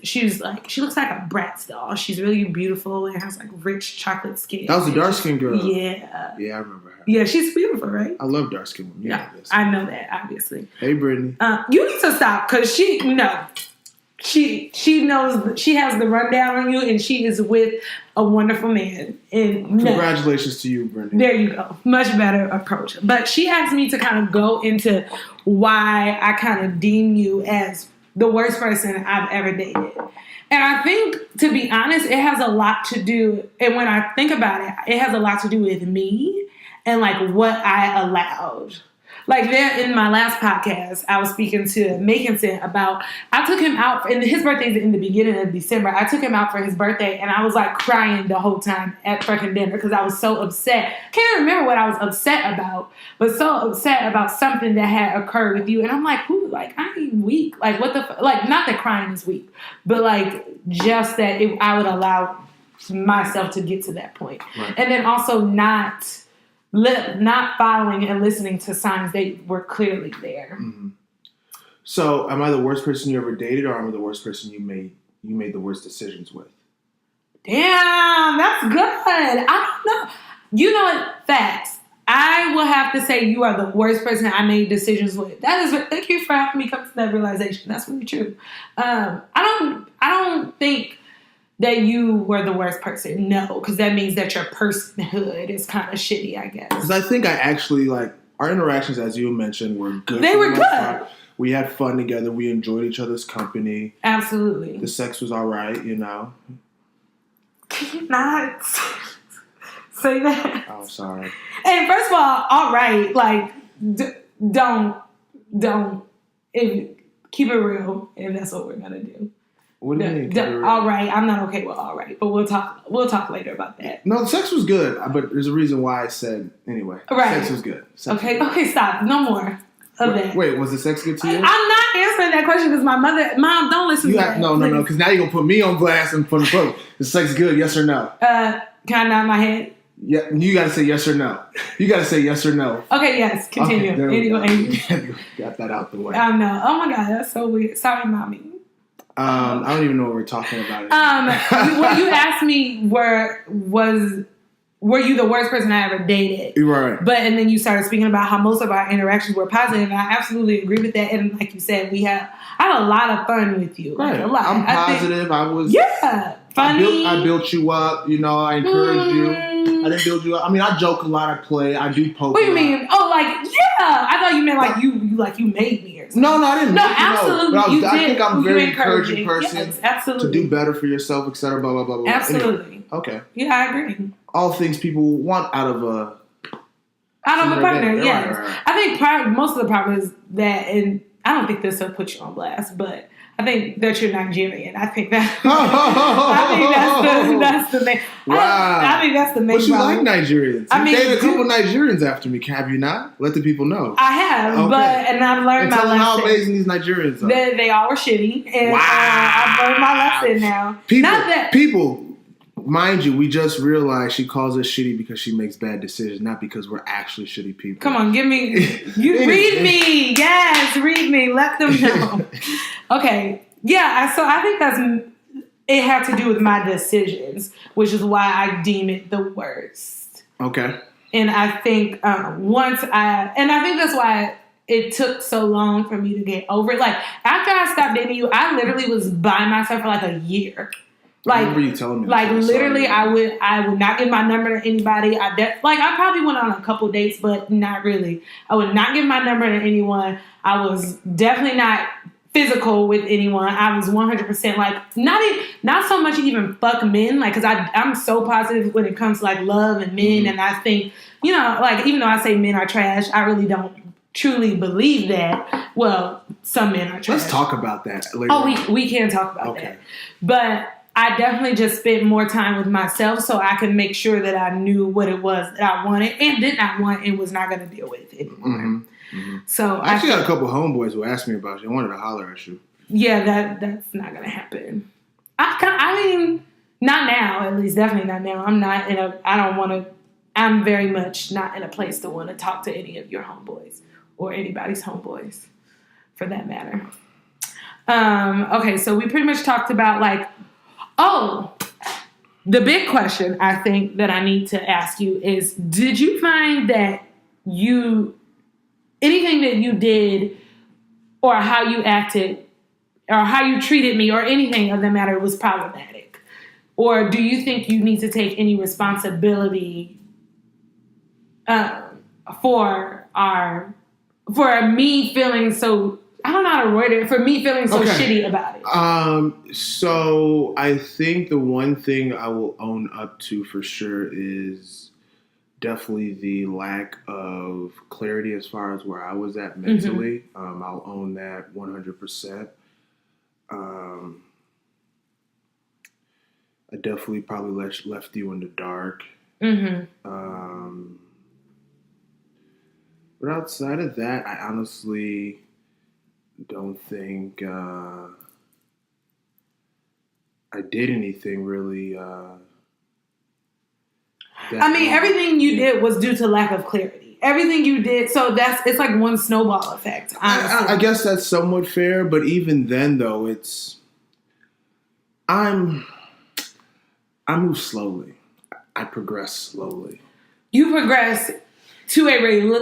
she looks like a Bratz doll. She's really beautiful and has rich chocolate skin. That was the dark-skinned girl. Yeah. Yeah, I remember her. Yeah, she's beautiful, right? I love dark-skinned women. Yeah, I know that, obviously. Hey, Brittany. You need to stop, because she knows, she has the rundown on you, and she is with a wonderful man. And congratulations to you, Brittany. There you go. Much better approach. But she asked me to kind of go into why I kind of deem you as the worst person I've ever dated. And I think, to be honest, it has a lot to do, and when I think about it, it has a lot to do with me and like what I allowed. Like there in my last podcast, I was speaking to Makinson about, I took him out, and his birthday's in the beginning of December. I took him out for his birthday, and I was like crying the whole time at fucking dinner because I was so upset. Can't remember what I was upset about, but so upset about something that had occurred with you. And I'm like, who? Like, I'm weak. Like, what the like, not that crying is weak, but like just that I would allow myself to get to that point. Right. And then also not following and listening to signs that were clearly there. Mm-hmm. So, am I the worst person you ever dated, or am I the worst person you made the worst decisions with? Damn, that's good. I don't know. You know what? Facts. I will have to say you are the worst person I made decisions with. Thank you for having me come to that realization. That's really true. I don't think that you were the worst person. No, because that means that your personhood is kind of shitty, I guess. Because I think I actually, like, our interactions, as you mentioned, were good. They were good. We had fun together. We enjoyed each other's company. Absolutely. The sex was all right, you know. Can you not say that? Oh, sorry. And first of all right, like, don't, keep it real if that's what we're going to do. What do you mean? All right, I'm not okay with all right, but we'll talk later about that. No, the sex was good, but there's a reason why I said anyway. Right. Sex was good. Okay, stop. No more of that. Wait, was the sex good to you? I'm not answering that question because Mom, don't listen to that. No, because now you're going to put me on blast and put the sex good, yes or no? Can I nod my head? Yeah, you got to say yes or no. You got to say yes or no. Okay, yes, continue. Okay, anyway. Got that out the way. I know. Oh my God, that's so weird. Sorry, Mommy. I don't even know what we're talking about. What you asked me were you the worst person I ever dated? Right. And then you started speaking about how most of our interactions were positive, and I absolutely agree with that. And like you said, I had a lot of fun with you. Right. Like, a lot. I'm positive. I was. Yeah. Funny. I built you up. You know, I encouraged you. I didn't build you up. I mean, I joke a lot. I play. I do poke. What do you mean? Oh, like, yeah. I thought you meant like you made me or something. No, I didn't. No, absolutely. But I think I'm a very encouraging person. Yes, absolutely. To do better for yourself, etc. Blah blah blah blah. Absolutely. Anyway, okay. Yeah, I agree. All things people want out of a partner. Yes. Right. I think most of the problem is that, and I don't think this will put you on blast, but I think that you're Nigerian. I think that's the main. Wow. I think that's the main. But you problem. like Nigerians. You dated a couple Nigerians after me. Have you not? Let the people know. I have, okay. and I've learned my lesson. Tell them how amazing these Nigerians are. They all were shitty, and wow. I've learned my lesson now. People. Mind you, we just realized she calls us shitty because she makes bad decisions, not because we're actually shitty people. Come on, give me... read me. Yes, read me. Let them know. Okay. Yeah, so I think it had to do with my decisions, which is why I deem it the worst. Okay. And I think I think that's why it took so long for me to get over it. Like, after I stopped dating you, I literally was by myself for like a year. Like, I remember you telling me. Like, literally, I would not give my number to anybody. I probably went on a couple dates, but not really. I would not give my number to anyone. I was definitely not physical with anyone. I was 100% like, not so much even fuck men, like, because I'm so positive when it comes to like love and men, mm-hmm. and I think, you know, like, even though I say men are trash, I really don't truly believe that. Well, some men are trash. Let's talk about that later. Oh, we can talk about that. But I definitely just spent more time with myself so I could make sure that I knew what it was that I wanted and did not want and was not going to deal with anymore. Mm-hmm. Mm-hmm. So I actually got a couple homeboys who asked me about you. I wanted to holler at you. Yeah, that's not going to happen. I mean, not now, at least. Definitely not now. I'm very much not in a place to want to talk to any of your homeboys or anybody's homeboys for that matter. Okay, so we pretty much talked about like, the big question I think that I need to ask you is, did you find that anything that you did or how you acted or how you treated me or anything of that matter was problematic? Or do you think you need to take any responsibility for me feeling so I don't know how to word it. For me feeling so shitty about it. So I think the one thing I will own up to for sure is definitely the lack of clarity as far as where I was at mentally. I'll own that 100%. I definitely probably left you in the dark. But outside of that, I honestly don't think I did anything really. Everything you did was due to lack of clarity. Everything you did, so it's like one snowball effect. I guess that's somewhat fair, but even then, though, I move slowly. I progress slowly. You progress to a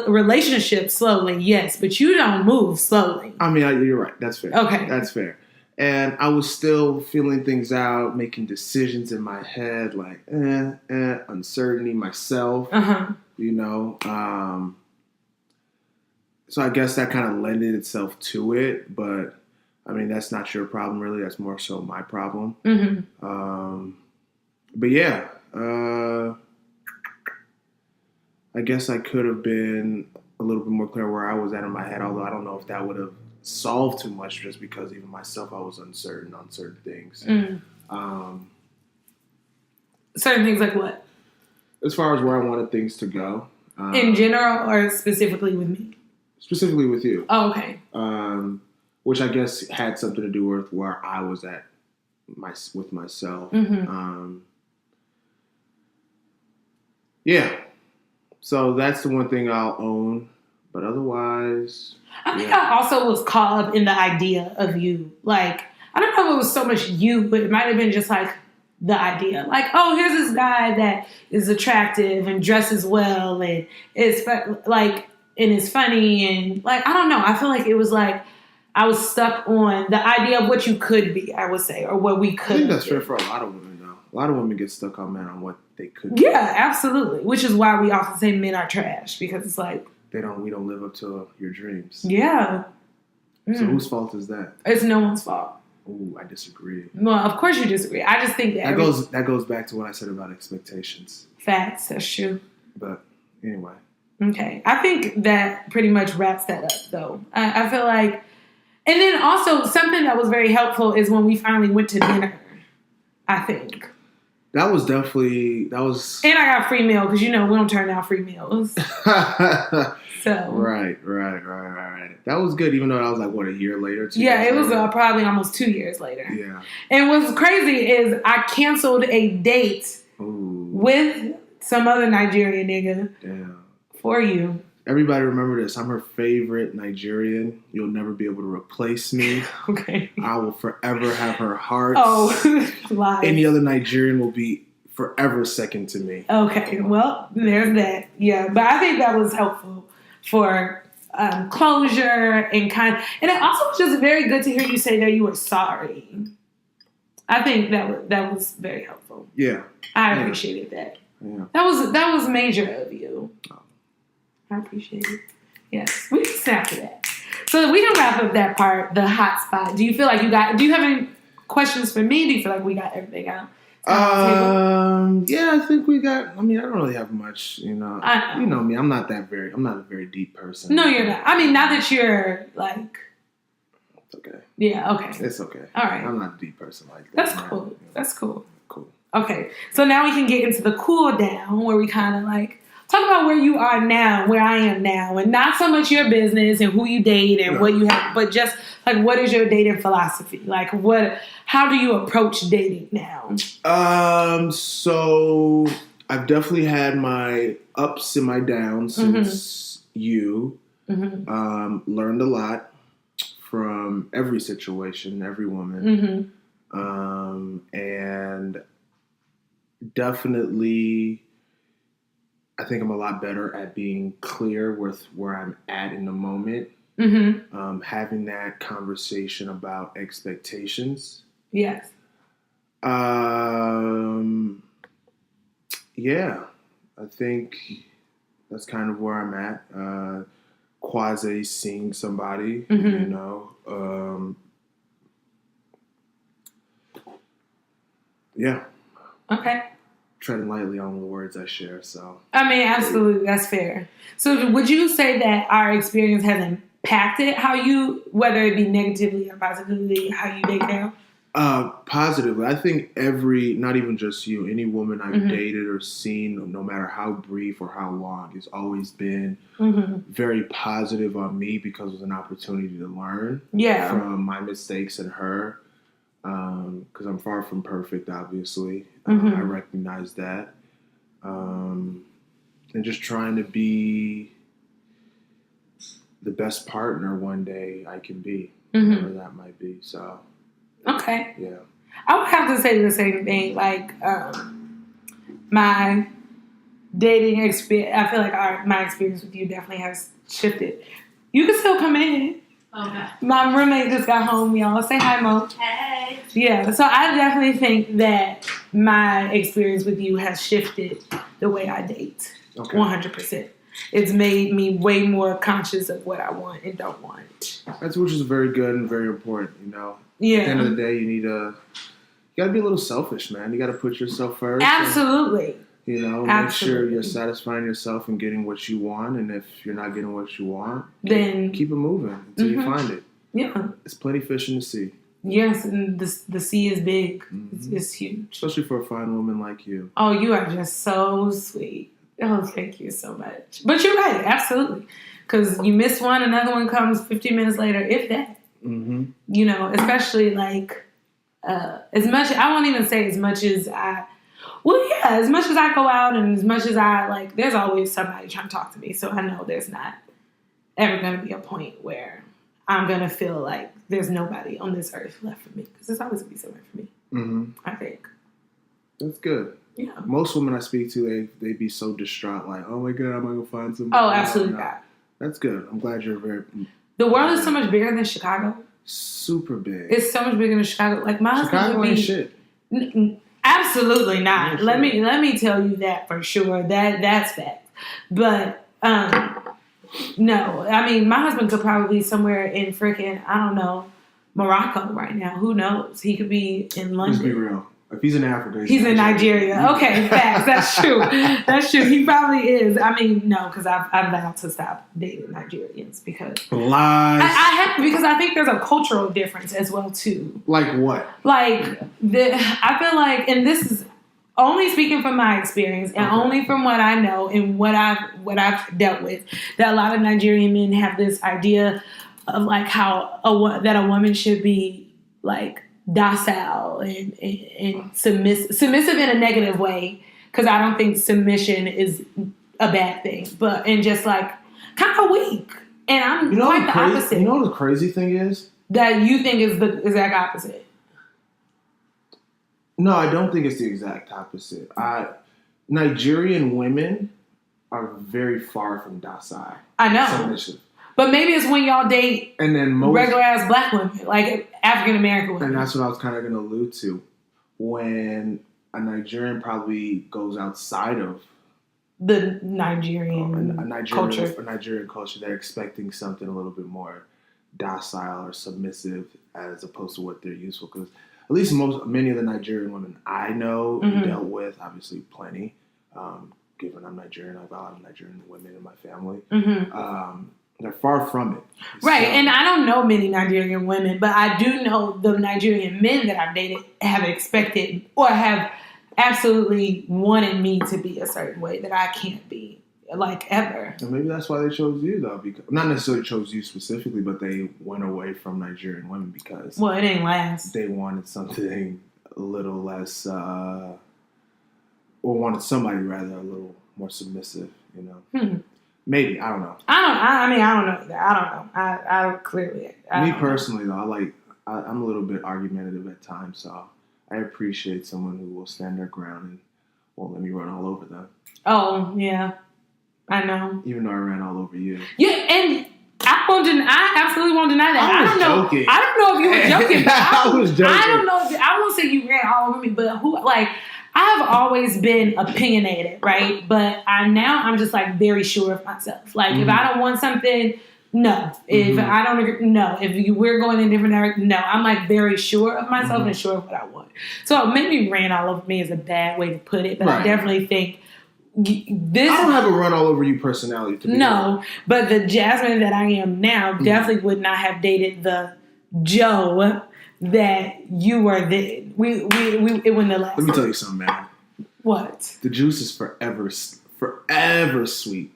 relationship slowly, yes, but you don't move slowly. I mean, you're right. That's fair. Okay. That's fair. And I was still feeling things out, making decisions in my head, like, uncertainty myself, you know. So I guess that kind of lended itself to it. But, I mean, that's not your problem, really. That's more so my problem. But, yeah. I guess I could have been a little bit more clear where I was at in my head, although I don't know if that would have solved too much just because even myself, I was uncertain on certain things. Certain things like what? As far as where I wanted things to go. In general or specifically with me? Specifically with you. Oh, okay. Which I guess had something to do with where I was at with myself. Yeah. So that's the one thing I'll own. But otherwise... I think I also was caught up in the idea of you. Like, I don't know if it was so much you, but it might have been just like the idea. Like, oh, here's this guy that is attractive and dresses well and is like, and is funny and like, I don't know. I feel like it was like I was stuck on the idea of what you could be, I would say, or what we could be. I think that's fair for a lot of women, though. A lot of women get stuck on men on what they could be. Yeah, absolutely. Which is why we often say men are trash, because it's like, we don't live up to your dreams. Yeah. So whose fault is that? It's no one's fault. Ooh, I disagree. Well, of course you disagree. I just think that that goes back to what I said about expectations. Facts, that's true. But anyway. Okay. I think that pretty much wraps that up, though. I feel like, and then also something that was very helpful is when we finally went to dinner, I think. That was definitely, And I got free meal, because, we don't turn down free meals. So. Right. That was good, even though that was like, what, a year later? It was probably almost 2 years later. Yeah. And what's crazy is I canceled a date with some other Nigerian nigga for you. Everybody remember this. I'm her favorite Nigerian. You'll never be able to replace me. Okay. I will forever have her heart. Oh, lies. Any other Nigerian will be forever second to me. Okay. Well, there's that. Yeah. But I think that was helpful for closure and and it also was just very good to hear you say that you were sorry. I think that was very helpful. Yeah. I appreciated that. Yeah. That was major of you. Oh. I appreciate it. Yes, we can snap to that. So we can wrap up that part, the hot spot. Do you feel like do you have any questions for me? Do you feel like we got everything out? Yeah, I think we got, I don't really have much, You know me, I'm not a very deep person. No, you're not. Not that you're like. It's okay. Yeah, okay. It's okay. All right. I'm not a deep person like that. That's cool. That's cool. Cool. Okay, so now we can get into the cool down where we kind of like talk about where you are now, where I am now, and not so much your business and who you date and what you have, but just like what is your dating philosophy? Like how do you approach dating now? So I've definitely had my ups and my downs since you. Learned a lot from every situation, every woman. And definitely I think I'm a lot better at being clear with where I'm at in the moment. Having that conversation about expectations. Yes. Yeah, I think that's kind of where I'm at. Of quasi seeing somebody, Mm-hmm. you know. Yeah. Okay. Treading lightly on the words I share, so. I mean, absolutely, that's fair. So would you say that our experience has impacted how you, whether it be negatively or positively, how you date now? Positively. I think not even just you, any woman I've Mm-hmm. dated or seen, no matter how brief or how long, has always been Mm-hmm. very positive on me because it was an opportunity to learn Yeah. from my mistakes and her. Because I'm far from perfect, obviously. Mm-hmm. I recognize that. And just trying to be the best partner one day I can be, whatever that might be. So, Okay. yeah. I would have to say the same thing. Like, my dating experience, I feel like my experience with you definitely has shifted. You can still come in. Okay. My roommate just got home, y'all. Say hi, Mo. Hey. Yeah, so I definitely think that my experience with you has shifted the way I date. Okay. 100%. It's made me way more conscious of what I want and don't want. That's which is very good and very important, you know. Yeah. At the end of the day, you gotta be a little selfish, man. You gotta put yourself first. Absolutely. And, make sure you're satisfying yourself and getting what you want. And if you're not getting what you want, then keep it moving until you find it. Yeah. It's plenty of fish in the sea. Yes, and the sea is big. Mm-hmm. It's huge. Especially for a fine woman like you. Oh, you are just so sweet. Oh, thank you so much. But you're right, absolutely. Because you miss one, another one comes 15 minutes later, if that. Mm-hmm. You know, especially like as much, I won't even say as much as as much as I go out and as much as I like, there's always somebody trying to talk to me. So I know there's not ever going to be a point where I'm going to feel like there's nobody on this earth left for me. Because there's always going to be somewhere for me, I think. That's good. Yeah. Most women I speak to, they be so distraught, like, oh my God, I'm going to go find somebody. Oh, absolutely not. That's good. I'm glad you're very... The world is so much bigger than Chicago. Super big. It's so much bigger than Chicago. Like, my husband would be... Chicago ain't shit. Absolutely not. Let me tell you that for sure. That's fact. But no, I mean, my husband could probably be somewhere in freaking, I don't know, Morocco right now. Who knows? He could be in London. Let's be real. If he's in Africa, he's in Nigeria. Okay, facts. That's true. That's true. He probably is. I mean, no, because I've vowed to stop dating Nigerians because lies. I have to, because I think there's a cultural difference as well too. Like what? Like I feel like, and this is only speaking from my experience and only from what I know and what I've dealt with, that a lot of Nigerian men have this idea of like how that a woman should be like docile and submissive in a negative way, because I don't think submission is a bad thing, but and just like kind of weak. And I'm quite the opposite. You know what the crazy thing is? That you think is the exact opposite. No, I don't think it's the exact opposite. Nigerian women are very far from docile. I know. Submissive. But maybe it's when y'all date and then regular ass black women, like African American women. And that's what I was kind of going to allude to. When a Nigerian probably goes outside of the Nigerian culture, they're expecting something a little bit more docile or submissive as opposed to what they're used to. Because at least many of the Nigerian women I know and dealt with, obviously plenty, given I'm Nigerian, I have a lot of Nigerian women in my family. They're far from it. Right, and I don't know many Nigerian women, but I do know the Nigerian men that I've dated have expected or have absolutely wanted me to be a certain way that I can't be, like, ever. And maybe that's why they chose you, though. Because not necessarily chose you specifically, but they went away from Nigerian women because... Well, it ain't last. They wanted something a little less... or wanted somebody, rather, a little more submissive, you know? Maybe. I don't know. I don't know either. I don't know. I clearly... Me personally, though, I'm a little bit argumentative at times, so I appreciate someone who will stand their ground and won't let me run all over them. Oh, yeah. I know. Even though I ran all over you. Yeah, and I absolutely won't deny that. I don't know if you were joking. I was joking. I don't know I won't say you ran all over me, but I've always been opinionated, right? But I'm just like very sure of myself. Like if I don't want something, No. If I don't agree, no. If we're going in different directions, no. I'm like very sure of myself and sure of what I want. So maybe ran all over me is a bad way to put it, but I definitely think this. I don't have a run all over you personality. To be honest. But the Jasmine that I am now definitely would not have dated the Joe that you were then. It wouldn't have lasted. Let me tell you something, man. What? The juice is forever sweet.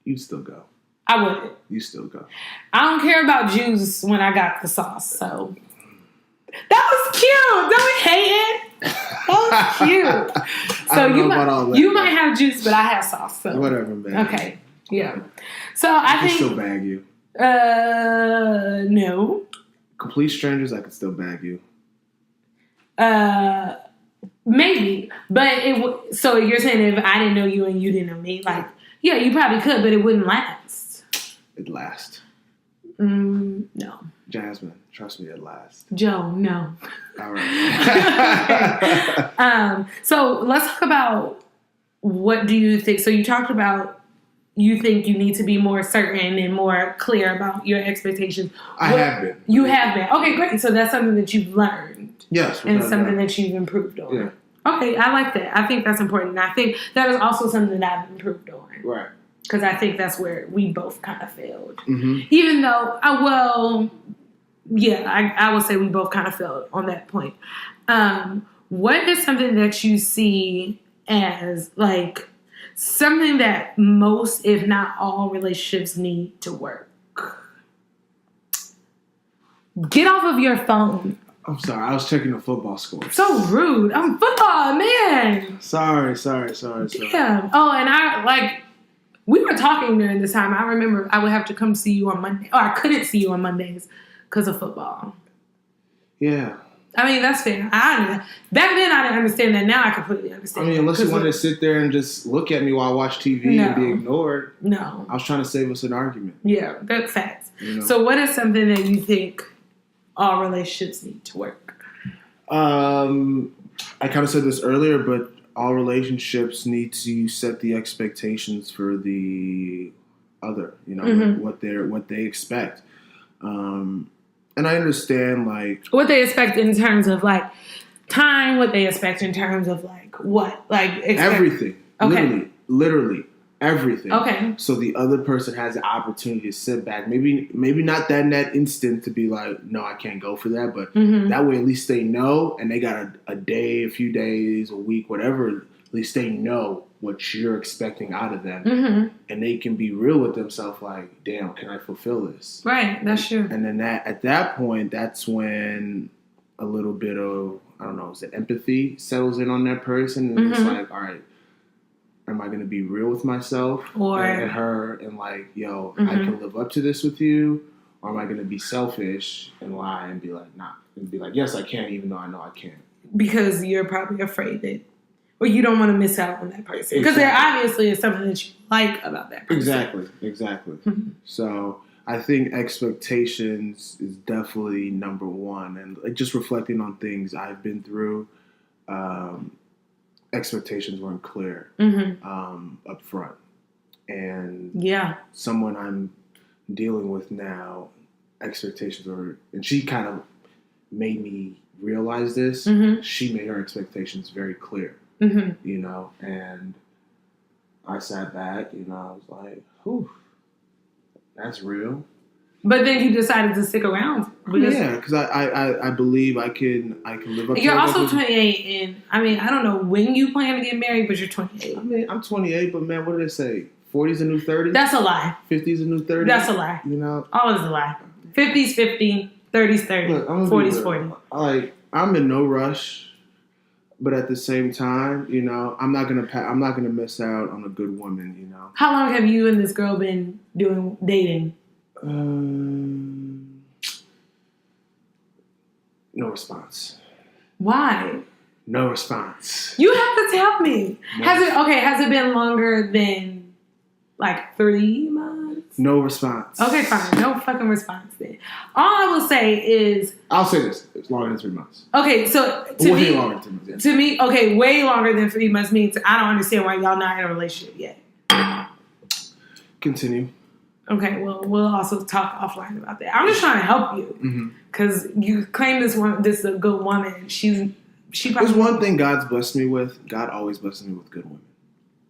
You'd still go. I wouldn't. You still go. I don't care about juice when I got the sauce, so. That was cute. Don't hate it. That was cute. So you might have juice, but I have sauce. So. Whatever, man. Okay. Yeah. So I think. I can still bag you. No. Complete strangers, I could still bag you. Maybe, but so you're saying if I didn't know you and you didn't know me, like, yeah, you probably could, but it wouldn't last. It'd last. No. Jasmine, trust me, it'd last. Joe, no. All right. Okay. So let's talk about what do you think? So you talked about you think you need to be more certain and more clear about your expectations. I have been. You have been. Okay, great. So that's something that you've learned. Yes. And something that you've improved on. Yeah. Okay, I like that. I think that's important. And I think that is also something that I've improved on. Right. Because I think that's where we both kind of failed. Mm-hmm. Even though, I would say we both kind of failed on that point. What is something that you see as, like, something that most, if not all, relationships need to work? Get off of your phone. I'm sorry. I was checking the football score. So rude. I'm football, man. Sorry. Damn. Oh, and we were talking during this time. I remember I would have to come see you on Monday. Or I couldn't see you on Mondays because of football. Yeah. I mean, that's fair. Back then, I didn't understand that. Now I completely understand. I mean, unless you wanted to sit there and just look at me while I watch TV and be ignored. No. I was trying to save us an argument. Yeah, that's facts. You know? So what is something that you think all relationships need to work? I kind of said this earlier, but all relationships need to set the expectations for the other, like what they expect. And I understand, like, what they expect in terms of, like, time, what they expect in terms of, like, what? Like, everything. Okay. Literally everything. Okay. So the other person has the opportunity to sit back. Maybe not in that instant to be like, no, I can't go for that. But that way, at least they know, and they got a day, a few days, a week, whatever. At least they know what you're expecting out of them, and they can be real with themselves. Like, damn, can I fulfill this? Right. That's true. And then at that point, that's when a little bit of, I don't know, is it empathy settles in on that person, and it's like, all right, am I going to be real with myself and her, and like, yo, I can live up to this with you, or am I going to be selfish and lie and be like, nah, and be like, yes, I can, even though I know I can't, because you're probably afraid that. Or you don't want to miss out on that person. Because there obviously is something that you like about that person. Exactly. So I think expectations is definitely number one. And just reflecting on things I've been through, expectations weren't clear up front. And someone I'm dealing with now, expectations were, and she kind of made me realize this. She made her expectations very clear. And I sat back, I was like, whew, that's real. But then you decided to stick around. Because I believe I can live up to it. You're also 28, and I mean, I don't know when you plan to get married, but you're 28. I mean, I'm 28, but man, what do they say? 40's a new 30? That's a lie. 50's a new 30? That's a lie. Always a lie. 50's 50, 30's 30, look, 40's 40. I'm in no rush. But at the same time, I'm not gonna miss out on a good woman. How long have you and this girl been dating? No response. Why? No response. You have to tell me. Has it been longer than like 3 months? No response. Okay, fine. No fucking response then. All I will say is... I'll say this. It's longer than 3 months. Okay, so way longer than 3 months. Yeah. To me, okay, way longer than 3 months means I don't understand why y'all not in a relationship yet. Continue. Okay, well, we'll also talk offline about that. I'm just trying to help you because you claim this is a good woman. She probably. There's one thing God's blessed me with. God always blesses me with good women.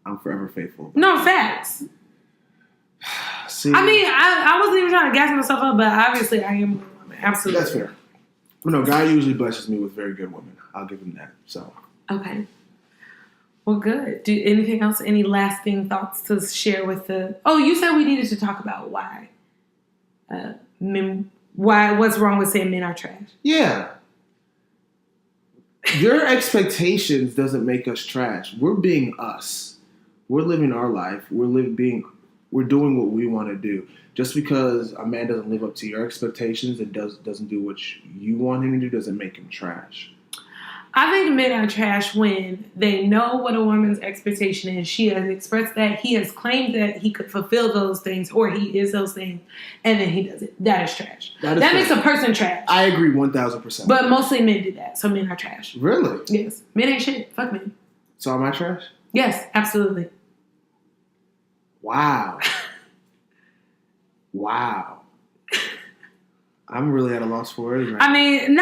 I'm forever faithful. No, facts. See, I mean, I wasn't even trying to gas myself up, but obviously I am a good woman. Absolutely. That's fair. But no, God usually blesses me with very good women. I'll give him that. So. Okay. Well, good. Anything else? Any lasting thoughts to share with the? Oh, you said we needed to talk about why what's wrong with saying men are trash. Yeah. Your expectations doesn't make us trash. We're being us. We're living our life. We're doing what we want to do. Just because a man doesn't live up to your expectations and doesn't do what you want him to do doesn't make him trash. I think men are trash when they know what a woman's expectation is. She has expressed that. He has claimed that he could fulfill those things or he is those things, and then he does it. That is trash. That makes a person trash. I agree 1,000%. But mostly men do that, so men are trash. Really? Yes. Men ain't shit. Fuck men. So am I trash? Yes, absolutely. Wow. Wow. I'm really at a loss for words right now. I mean,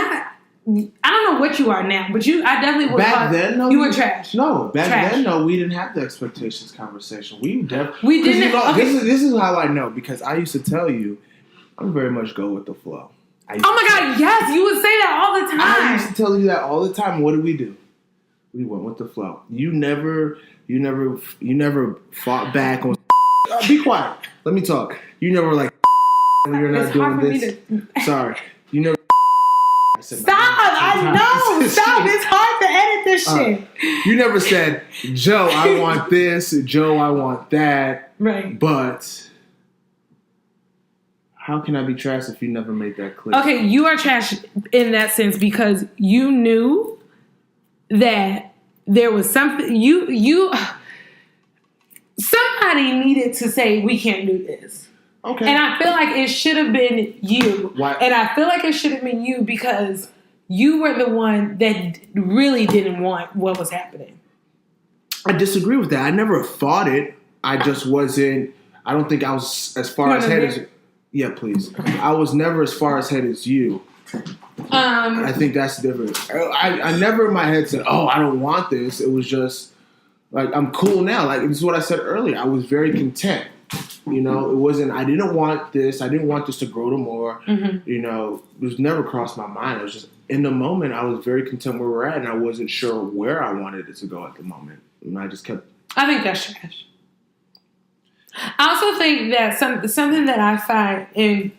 I don't know what you are now, but I definitely would. Back then, no, you were trash. No, back then, no, we didn't have the expectations conversation. We didn't. You know, okay. This is how I know, because I used to tell you, I'm very much go with the flow. Oh my God, yes, you would say that all the time. I used to tell you that all the time. What did we do? We went with the flow. You never fought back on. Be quiet. Let me talk. You never like. You're not doing this. Sorry, you never. Stop! I know! Stop! It's hard to edit this shit. You never said, Joe, I want this. Joe, I want that. Right. But how can I be trash if you never made that clear? Okay, you are trash in that sense because you knew that there was something somebody needed to say we can't do this. Okay. And I feel like it should have been you. Why? And I feel like it should have been you because you were the one that really didn't want what was happening. I disagree with that. I never thought it. I just wasn't. I don't think I was as far ahead as. Yeah, please. I was never as far ahead as you. I think that's different. I never in my head said, "Oh, I don't want this." It was just like I'm cool now. Like this is what I said earlier. I was very content. You know, it wasn't. I didn't want this. I didn't want this to grow to more. Mm-hmm. You know, it was never crossed my mind. It was just in the moment. I was very content where we're at, and I wasn't sure where I wanted it to go at the moment. And I just kept. I think that's trash. I also think that something that I find in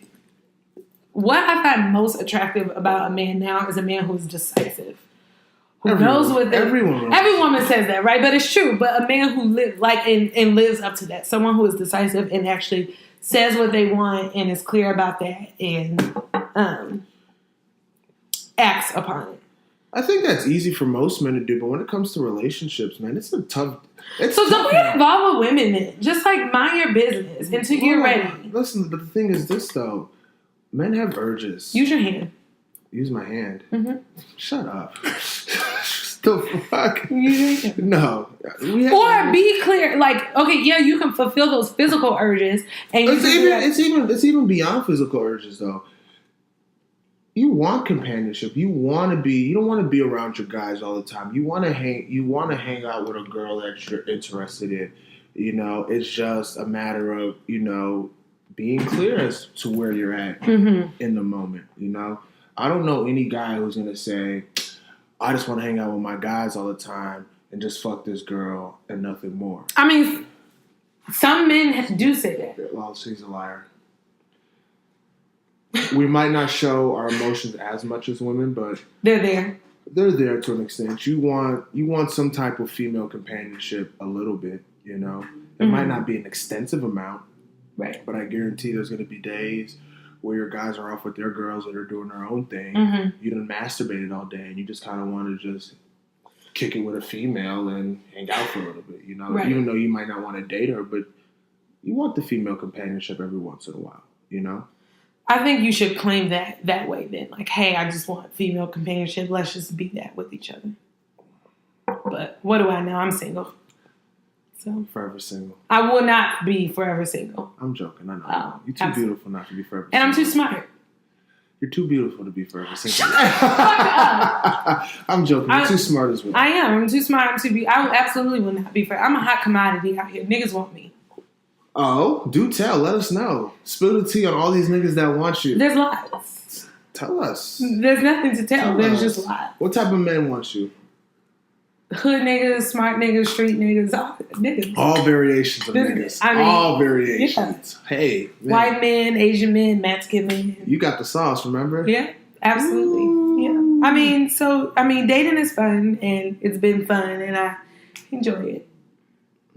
what I find most attractive about a man now is a man who is decisive. Who knows what every woman says that, right? But it's true. But a man who and lives up to that, someone who is decisive and actually says what they want and is clear about that and acts upon it. I think that's easy for most men to do, but when it comes to relationships, man, it's tough. Don't get involved with women then. Just like mind your business until you're ready. Listen, but the thing is this though, men have urges. Use your hand. Use my hand. Mm-hmm. Shut up. The fuck? No. Or be clear. Like, okay, yeah, you can fulfill those physical urges, and it's even beyond physical urges though. You want companionship. You don't want to be around your guys all the time. You want to hang out with a girl that you're interested in. You know, it's just a matter of, you know, being clear as to where you're at in the moment. You know, I don't know any guy who's gonna say, I just want to hang out with my guys all the time and just fuck this girl and nothing more. I mean, some men do say that. Well, she's a liar. We might not show our emotions as much as women, but they're there. They're there to an extent. You want some type of female companionship a little bit, you know. It might not be an extensive amount, right? But I guarantee there's going to be days where your guys are off with their girls that are doing their own thing. You done masturbated all day, and you just kind of want to just kick it with a female and hang out for a little bit, you know. Right. Even though you might not want to date her, but you want the female companionship every once in a while, you know. I think you should claim that way then. Like, hey, I just want female companionship. Let's just be that with each other. But what do I know? I'm single. So Forever single. I will not be forever single. I'm joking. I know. Oh, You're too beautiful not to be forever and single. I'm too smart. You're too beautiful to be forever single. Shut the fuck up. I'm joking. You're too smart as well. I am. I'm too smart. I absolutely will not be forever. I'm a hot commodity out here. Niggas want me. Oh, do tell. Let us know. Spill the tea on all these niggas that want you. There's lots. Tell us. There's nothing to tell. There's just lots. What type of men want you? Hood niggas, smart niggas, street niggas, all niggas. All variations of niggas. I mean, all variations. Yeah. Hey, man. White men, Asian men, Mexican men. You got the sauce, remember? Yeah, absolutely. Ooh. Yeah. I mean, dating is fun, and it's been fun, and I enjoy it.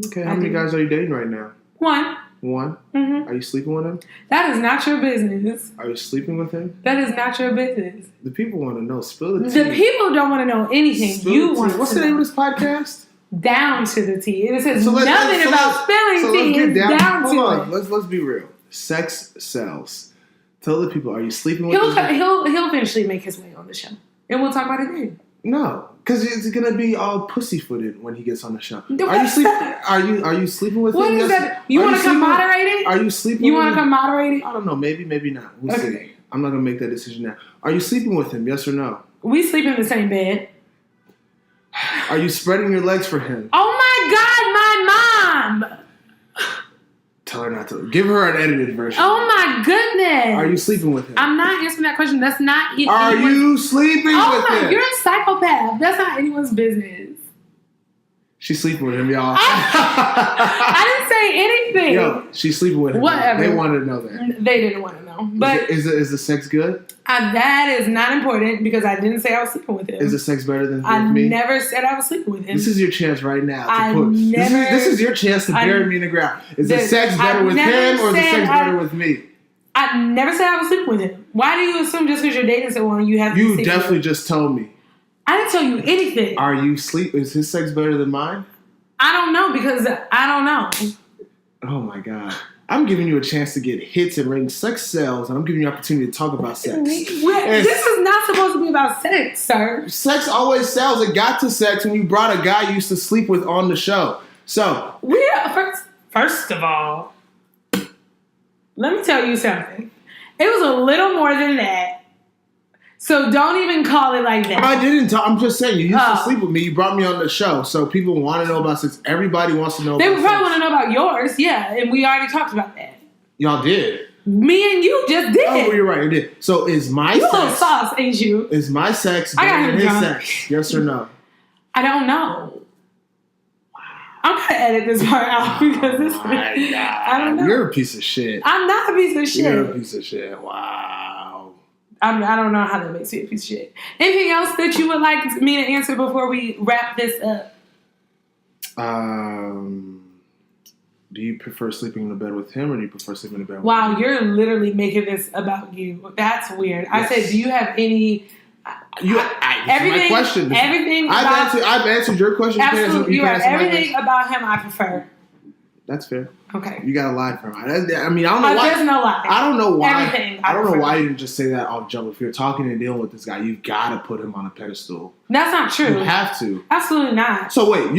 Okay, how many guys are you dating right now? One. Mm-hmm. Are you sleeping with him? That is not your business. Are you sleeping with him? That is not your business. The people want to know. Spill the tea. The people don't want to know anything. Spill you want. What's the name of this podcast? Down to the tea. It says nothing about spilling tea. It's down to it. Let's be real. Sex sells. Tell the people. Are you sleeping with him? He'll eventually make his way on the show, and we'll talk about it then. No, because it's gonna be all pussyfooted when he gets on the show. Are you sleeping? Are you sleeping with him? What is that? You want to come moderating? Are you sleeping? You want to come moderating? I don't know. Maybe not. We'll see. I'm not gonna make that decision now. Are you sleeping with him? Yes or no? We sleep in the same bed. Are you spreading your legs for him? Oh my God, my mom! Tell her not to. Give her an edited version. Oh my goodness! Are you sleeping with him? I'm not answering that question. That's not. Are you sleeping with him? You're a psychopath. That's not anyone's business. She's sleeping with him, y'all. I didn't say anything. Yo, she's sleeping with him. Whatever. They wanted to know that. They didn't want to know. But is the sex good? That is not important because I didn't say I was sleeping with him. Is the sex better than me? I never said I was sleeping with him. This is your chance right now to push. This is your chance to bury me in the ground. Is the sex better with him or is the sex better with me? I never said I was sleeping with him. Why do you assume just because you're dating someone you have to You definitely just told me. I didn't tell you anything. Are you sleep? Is his sex better than mine? I don't know because I don't know. Oh my God. I'm giving you a chance to get hits and ring sex sells, and I'm giving you an opportunity to talk about sex. This is not supposed to be about sex, sir. Sex always sells. It got to sex when you brought a guy you used to sleep with on the show. So, first of all, let me tell you something. It was a little more than that. So don't even call it like that. I didn't talk. I'm just saying, you used to sleep with me. You brought me on the show. So people want to know about sex. Everybody wants to know about sex. They probably want to know about yours. Yeah. And we already talked about that. Y'all did. Me and you just did. Oh, you're right. You did. So is my sex... You a little sauce, ain't you? Is my sex better than his sex? Yes or no? I don't know. I'm going to edit this part out because this... I don't know. You're a piece of shit. I'm not a piece of shit. You're a piece of shit. Wow. I don't know how that makes you a piece of shit. Anything else that you would like me to answer before we wrap this up? Do you prefer sleeping in the bed with him or do you prefer sleeping in the bed with me? me? You're literally making this about you. That's weird. Yes. I said, do you have any... my question. Everything I've answered your question. Absolutely. Everything about him I prefer. That's fair. Okay. You gotta lie for him. I mean, I don't know why. There's no lie. I don't know why. Everything. I don't know why you didn't just say that off jump. If you're talking and dealing with this guy, you gotta put him on a pedestal. That's not true. You have to. Absolutely not. So wait,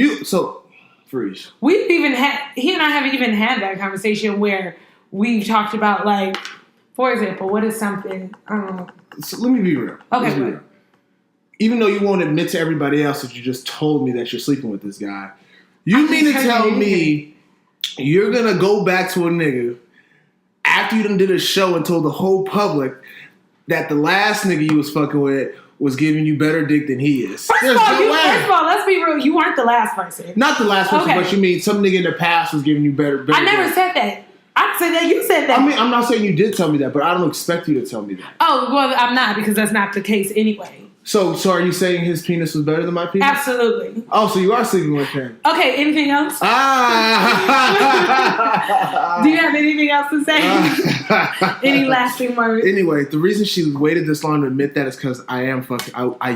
freeze. We've even he and I have even had that conversation where we've talked about, like, for example, what is something, I don't know. So let me be real. Okay, good. Even though you won't admit to everybody else that you just told me that you're sleeping with this guy, you mean to tell me you're going to go back to a nigga after you done did a show and told the whole public that the last nigga you was fucking with was giving you better dick than he is? First of all, let's be real. You weren't the last person. Not the last person, but you mean some nigga in the past was giving you better I never said that. I said that. You said that. I mean, I'm not saying you did tell me that, but I don't expect you to tell me that. Oh, well, I'm not because that's not the case anyway. So are you saying his penis was better than my penis? Absolutely. Oh, so you are sleeping with him. Okay, anything else? Do you have anything else to say? Any lasting words? Anyway, the reason she waited this long to admit that is because I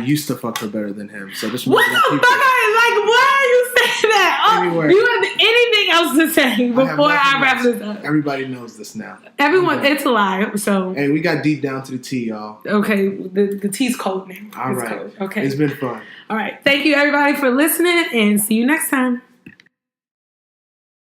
used to fuck her better than him. So this what the fuck? Why are you saying that? Anyway, do you have anything else to say before I wrap this up? Everybody knows this now. Everyone, it's a lie. So hey, we got deep down to the tea, y'all. Okay, the tea's cold now. All right. Cold. Okay. It's been fun. All right. Thank you, everybody, for listening, and see you next time.